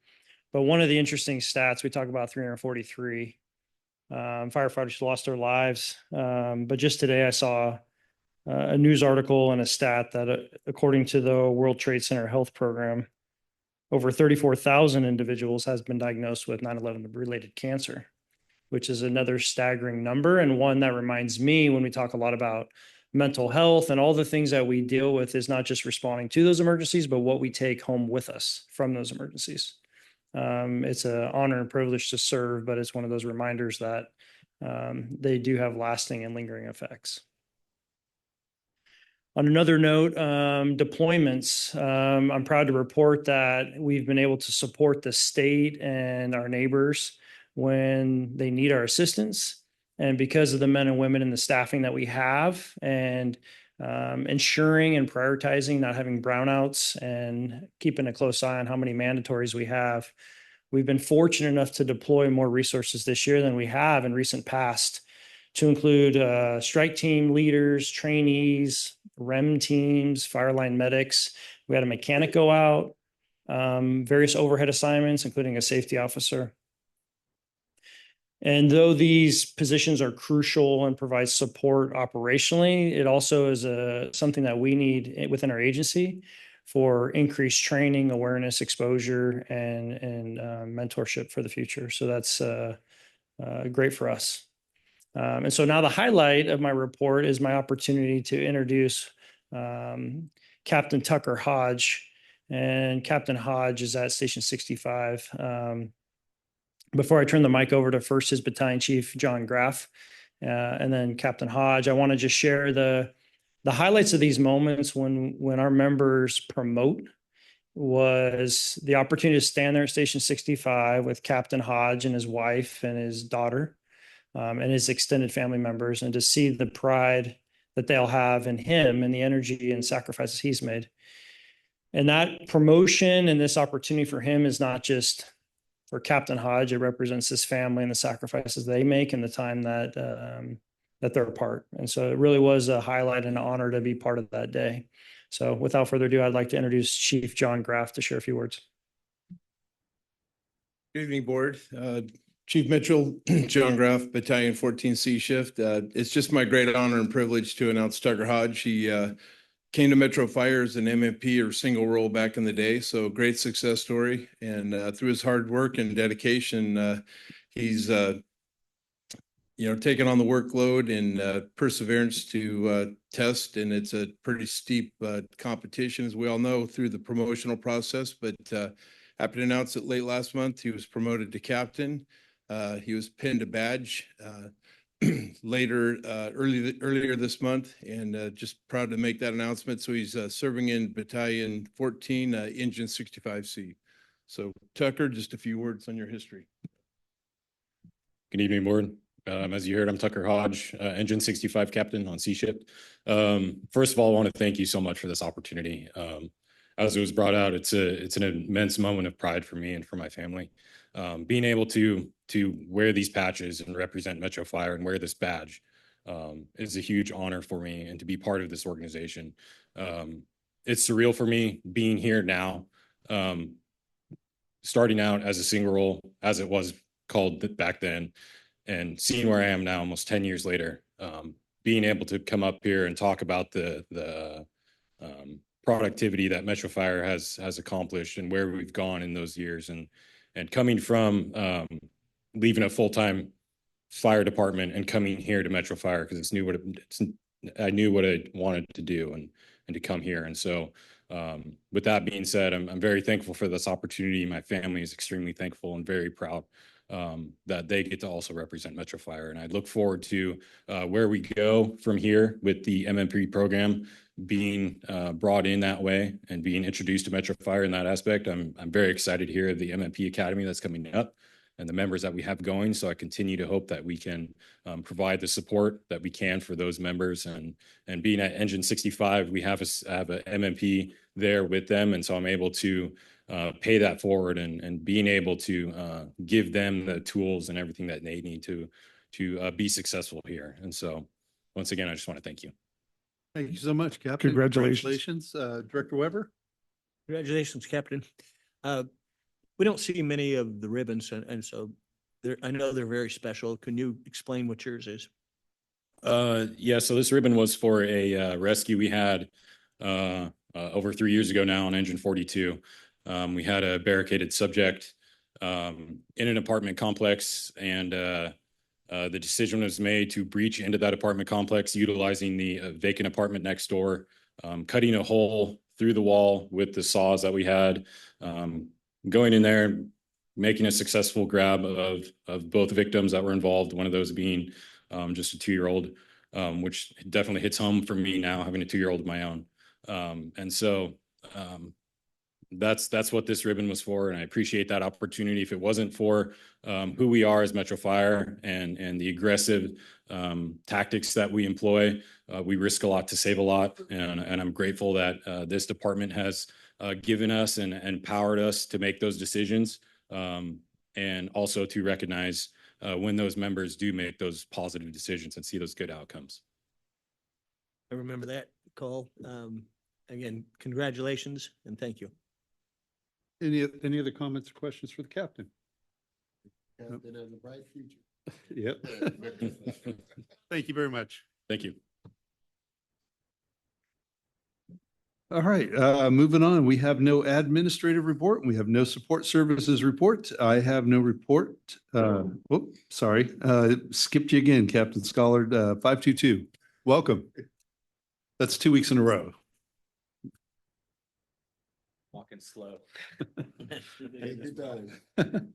But one of the interesting stats, we talk about 343 firefighters who lost their lives. But just today I saw a news article and a stat that according to the World Trade Center Health Program, over 34,000 individuals has been diagnosed with 9/11 related cancer, which is another staggering number, and one that reminds me when we talk a lot about mental health and all the things that we deal with is not just responding to those emergencies, but what we take home with us from those emergencies. It's an honor and privilege to serve, but it's one of those reminders that they do have lasting and lingering effects. On another note, deployments, I'm proud to report that we've been able to support the state and our neighbors when they need our assistance. And because of the men and women and the staffing that we have and ensuring and prioritizing not having brownouts and keeping a close eye on how many mandatories we have, we've been fortunate enough to deploy more resources this year than we have in recent past, to include strike team leaders, trainees, REM teams, fire line medics. We had a mechanic go out, various overhead assignments, including a safety officer. And though these positions are crucial and provide support operationally, it also is something that we need within our agency for increased training, awareness, exposure, and mentorship for the future. So that's great for us. And so now the highlight of my report is my opportunity to introduce Captain Tucker Hodge. And Captain Hodge is at Station 65. Before I turn the mic over to first his battalion chief, John Graff, and then Captain Hodge, I want to just share the highlights of these moments when our members promote was the opportunity to stand there at Station 65 with Captain Hodge and his wife and his daughter. And his extended family members, and to see the pride that they'll have in him and the energy and sacrifices he's made. And that promotion and this opportunity for him is not just for Captain Hodge. It represents his family and the sacrifices they make and the time that that they're a part. And so it really was a highlight and an honor to be part of that day. So without further ado, I'd like to introduce Chief John Graff to share a few words. Good evening, Board. Chief Mitchell, John Graff, Battalion 14C Shift. It's just my great honor and privilege to announce Tucker Hodge. He came to Metro Fire as an MMP or single role back in the day, so great success story. And through his hard work and dedication, he's taken on the workload and perseverance to test, and it's a pretty steep competition, as we all know, through the promotional process. But happy to announce that late last month, he was promoted to captain. He was pinned a badge earlier this month, and just proud to make that announcement. So he's serving in Battalion 14, Engine 65C. So Tucker, just a few words on your history. Good evening, Board. As you heard, I'm Tucker Hodge, Engine 65 Captain on Sea Shift. First of all, I want to thank you so much for this opportunity. As it was brought out, it's an immense moment of pride for me and for my family. Being able to wear these patches and represent Metro Fire and wear this badge is a huge honor for me, and to be part of this organization. It's surreal for me being here now, starting out as a single role, as it was called back then, and seeing where I am now, almost 10 years later. Being able to come up here and talk about the productivity that Metro Fire has accomplished and where we've gone in those years, and coming from leaving a full-time fire department and coming here to Metro Fire because I knew what I wanted to do and to come here. And so with that being said, I'm very thankful for this opportunity. My family is extremely thankful and very proud that they get to also represent Metro Fire. And I look forward to where we go from here with the MMP program being brought in that way and being introduced to Metro Fire in that aspect. I'm very excited to hear the MMP Academy that's coming up and the members that we have going. So I continue to hope that we can provide the support that we can for those members. And being at Engine 65, we have a MMP there with them. And so I'm able to pay that forward and being able to give them the tools and everything that they need to be successful here. And so once again, I just want to thank you. Thank you so much, Captain. Congratulations. Director Weber. Congratulations, Captain. We don't see many of the ribbons, and so I know they're very special. Can you explain what yours is? Yeah, so this ribbon was for a rescue we had over 3 years ago now on Engine 42. We had a barricaded subject in an apartment complex, and the decision was made to breach into that apartment complex utilizing the vacant apartment next door, cutting a hole through the wall with the saws that we had, going in there, making a successful grab of both victims that were involved, one of those being just a 2-year-old, which definitely hits home for me now, having a 2-year-old of my own. And so that's what this ribbon was for, and I appreciate that opportunity. If it wasn't for who we are as Metro Fire and the aggressive tactics that we employ, we risk a lot to save a lot, and I'm grateful that this department has given us and empowered us to make those decisions, and also to recognize when those members do make those positive decisions and see those good outcomes. I remember that call. Again, congratulations and thank you. Any other comments or questions for the captain? Captain has a bright future. Yep. Thank you very much. Thank you. All right, moving on. We have no administrative report. We have no support services report. I have no report. Sorry. Skipped you again, Captain Schollard. 522. Welcome. That's 2 weeks in a row. Walking slow. Take your time.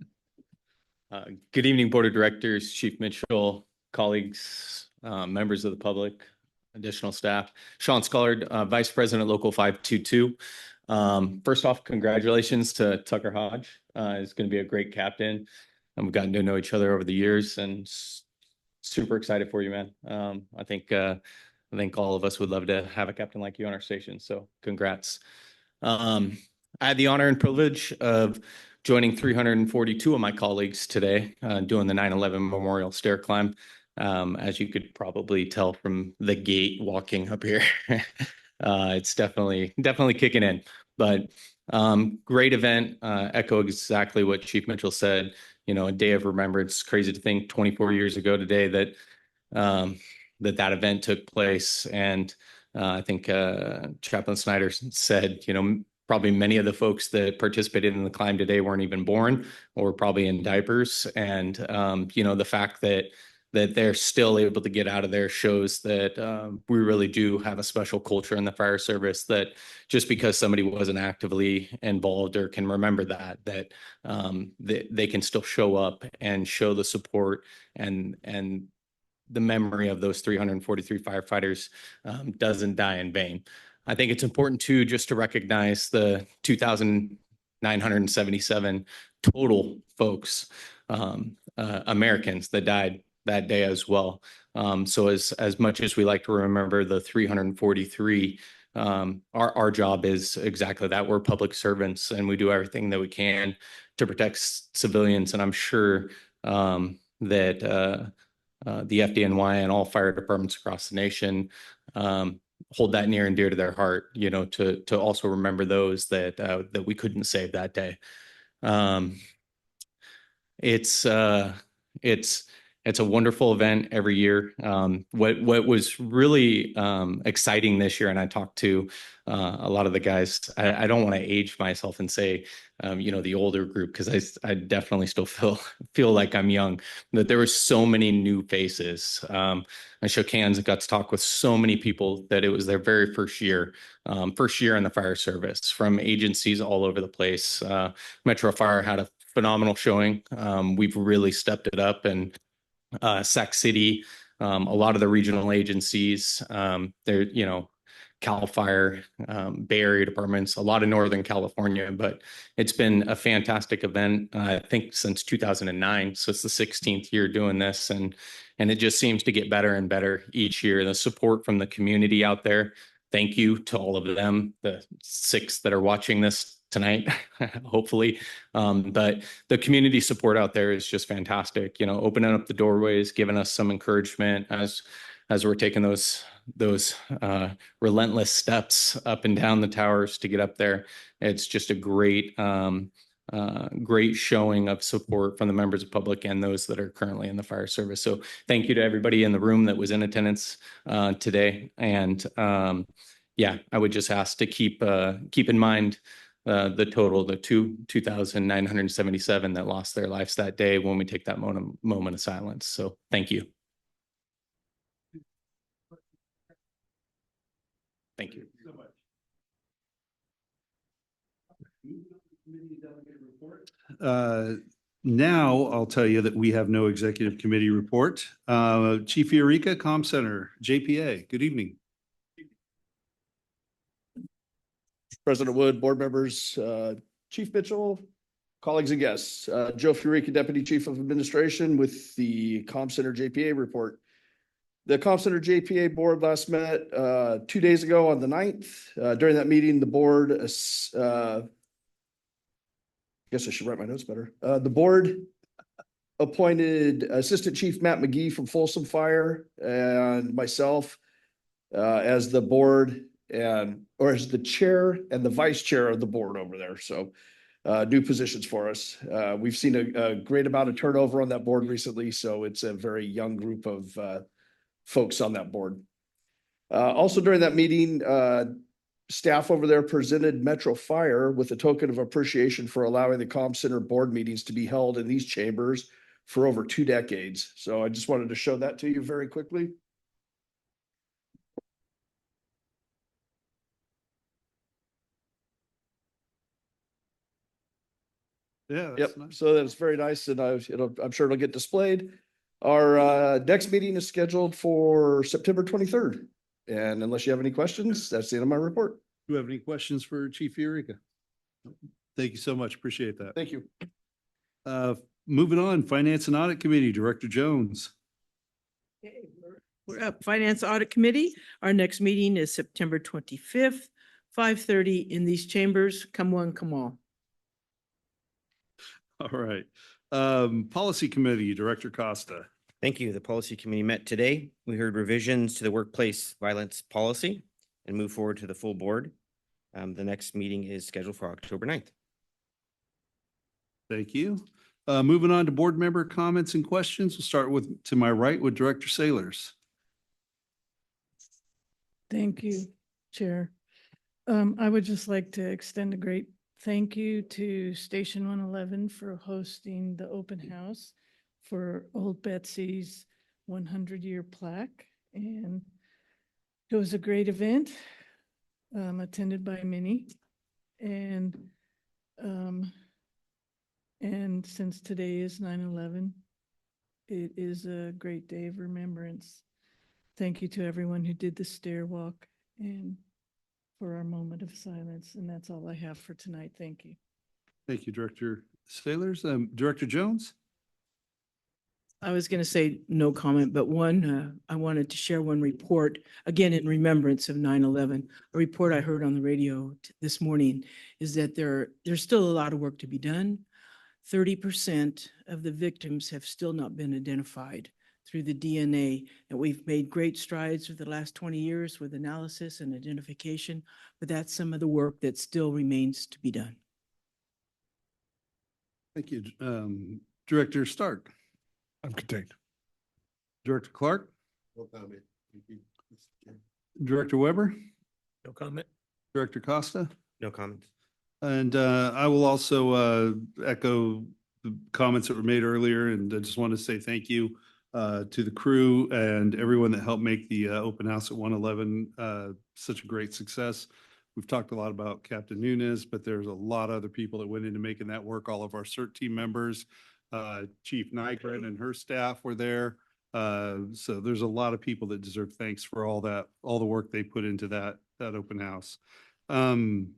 Good evening, Board of Directors, Chief Mitchell, colleagues, members of the public, additional staff. Sean Schollard, Vice President, Local 522. First off, congratulations to Tucker Hodge. He's going to be a great captain, and we've gotten to know each other over the years, and super excited for you, man. I think all of us would love to have a captain like you on our station, so congrats. I had the honor and privilege of joining 342 of my colleagues today, doing the 9/11 Memorial Stair Climb. As you could probably tell from the gate walking up here, it's definitely kicking in. But great event. Echo exactly what Chief Mitchell said. You know, a day of remembrance. Crazy to think 24 years ago today that that event took place. And I think Chaplain Snyder said, you know, probably many of the folks that participated in the climb today weren't even born or probably in diapers. And, you know, the fact that they're still able to get out of there shows that we really do have a special culture in the fire service, that just because somebody wasn't actively involved or can remember that they can still show up and show the support and the memory of those 343 firefighters doesn't die in vain. I think it's important too, just to recognize the 2,977 total folks, Americans that died that day as well. So as much as we like to remember the 343, our job is exactly that. We're public servants and we do everything that we can to protect civilians. And I'm sure that the FDNY and all fire departments across the nation hold that near and dear to their heart, you know, to also remember those that we couldn't save that day. It's a wonderful event every year. What was really exciting this year, and I talked to a lot of the guys, I don't want to age myself and say, you know, the older group, because I definitely still feel like I'm young, that there were so many new faces. I shook hands and got to talk with so many people that it was their very first year in the fire service, from agencies all over the place. Metro Fire had a phenomenal showing. We've really stepped it up, and Sac City, a lot of the regional agencies, they're, you know, Cal Fire, Bay Area departments, a lot of Northern California, but it's been a fantastic event, I think since 2009. So it's the 16th year doing this, and it just seems to get better and better each year. The support from the community out there, thank you to all of them, the 6 that are watching this tonight, hopefully. But the community support out there is just fantastic, you know, opening up the doorways, giving us some encouragement as we're taking those relentless steps up and down the towers to get up there. It's just a great showing of support from the members of public and those that are currently in the fire service. So thank you to everybody in the room that was in attendance today. And yeah, I would just ask to keep in mind the total, the 2,977 that lost their lives that day when we take that moment of silence. So thank you. Thank you. Now I'll tell you that we have no executive committee report. Chief Eureka, Comm Center, JPA, good evening. President Wood, board members, Chief Mitchell, colleagues and guests, Joe Furica, Deputy Chief of Administration with the Comm Center JPA report. The Comm Center JPA board last met 2 days ago on the 9th. During that meeting, the board, I guess I should write my notes better. The board appointed Assistant Chief Matt McGee from Folsom Fire and myself as the board or as the chair and the vice chair of the board over there. So new positions for us. We've seen a great amount of turnover on that board recently. So it's a very young group of folks on that board. Also during that meeting, staff over there presented Metro Fire with a token of appreciation for allowing the Comm Center board meetings to be held in these chambers for over 2 decades. So I just wanted to show that to you very quickly. Yeah. Yep. Nice. So that's very nice, and I'm sure it'll get displayed. Our next meeting is scheduled for September 23rd. And unless you have any questions, that's the end of my report. Do you have any questions for Chief Eureka? Thank you so much. Appreciate that. Thank you. Moving on, Finance and Audit Committee, Director Jones. We're up. Finance Audit Committee. Our next meeting is September 25th, 5:30 in these chambers. Come one, come all. All right. Policy Committee, Director Costa. Thank you. The policy committee met today. We heard revisions to the workplace violence policy and move forward to the full board. The next meeting is scheduled for October 9th. Thank you. Moving on to board member comments and questions. We'll start with, to my right, with Director Sailors. Thank you, Chair. I would just like to extend a great thank you to Station 111 for hosting the open house for Old Betsy's 100-year plaque. And it was a great event, attended by many. And since today is 9/11, it is a great day of remembrance. Thank you to everyone who did the stair walk and for our moment of silence. And that's all I have for tonight. Thank you. Thank you, Director Sailors. Director Jones? I was going to say no comment, but I wanted to share one report, again, in remembrance of 9/11. A report I heard on the radio this morning is that there's still a lot of work to be done. 30% of the victims have still not been identified through the DNA, and we've made great strides over the last 20 years with analysis and identification, but that's some of the work that still remains to be done. Thank you. Director Stark? I'm contained. Director Clark? No comment. Thank you, Mr. Chairman. Director Weber? No comment. Director Costa? No comments. And I will also echo the comments that were made earlier, and I just want to say thank you to the crew and everyone that helped make the open house at 111 such a great success. We've talked a lot about Captain Nunes, but there's a lot of other people that went into making that work. All of our CERT team members, Chief Nygren and her staff were there. So there's a lot of people that deserve thanks for all the work they put into that open house. And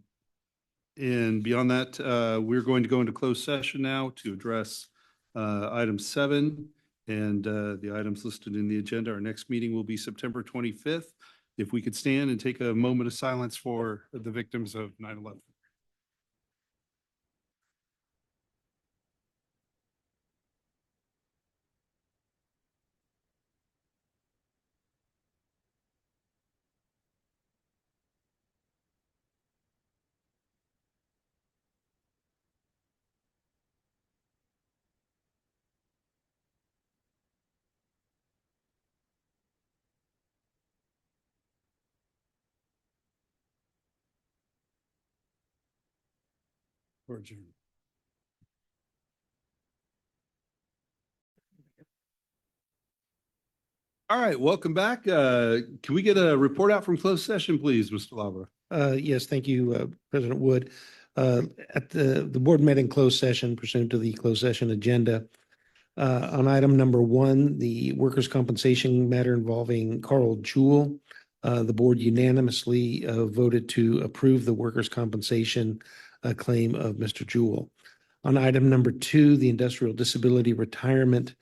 beyond that, we're going to go into closed session now to address item 7 and the items listed in the agenda. Our next meeting will be September 25th. If we could stand and take a moment of silence for the victims of 9/11. Or adjourn. All right, welcome back. Can we get a report out from closed session, please, Mr. Lavra? Yes, thank you, President Wood. At the board met in closed session pursuant to the closed session agenda. On item number 1, the workers' compensation matter involving Carl Jewell, the board unanimously voted to approve the workers' compensation claim of Mr. Jewell. On item number 2, the industrial disability retirement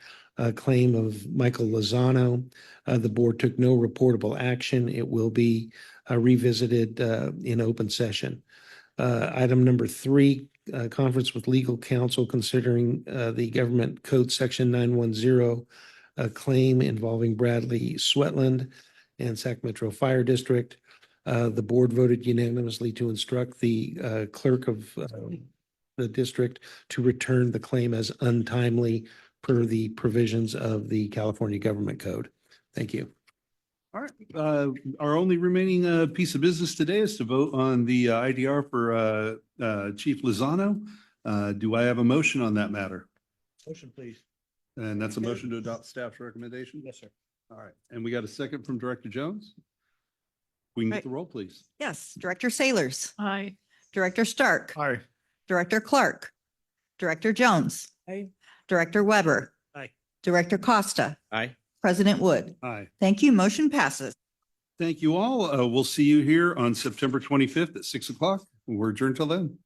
claim of Michael Lozano, the board took no reportable action. It will be revisited in open session. Item number 3, conference with legal counsel considering the government code section 910 claim involving Bradley Sweatland and Sac Metro Fire District. The board voted unanimously to instruct the clerk of the district to return the claim as untimely per the provisions of the California Government Code. Thank you. All right, our only remaining piece of business today is to vote on the IDR for Chief Lozano. Do I have a motion on that matter? Motion, please. And that's a motion to adopt staff's recommendation? Yes, sir. All right, and we got a second from Director Jones? We can get Right. the roll, please. Yes, Director Sailors, Aye. Director Stark, Aye. Director Clark, Director Jones, Aye. Director Weber, Aye. Director Costa, Aye. President Wood. Aye. Thank you. Motion passes. Thank you all. We'll see you here on September 25th at 6 o'clock. We're adjourned till then.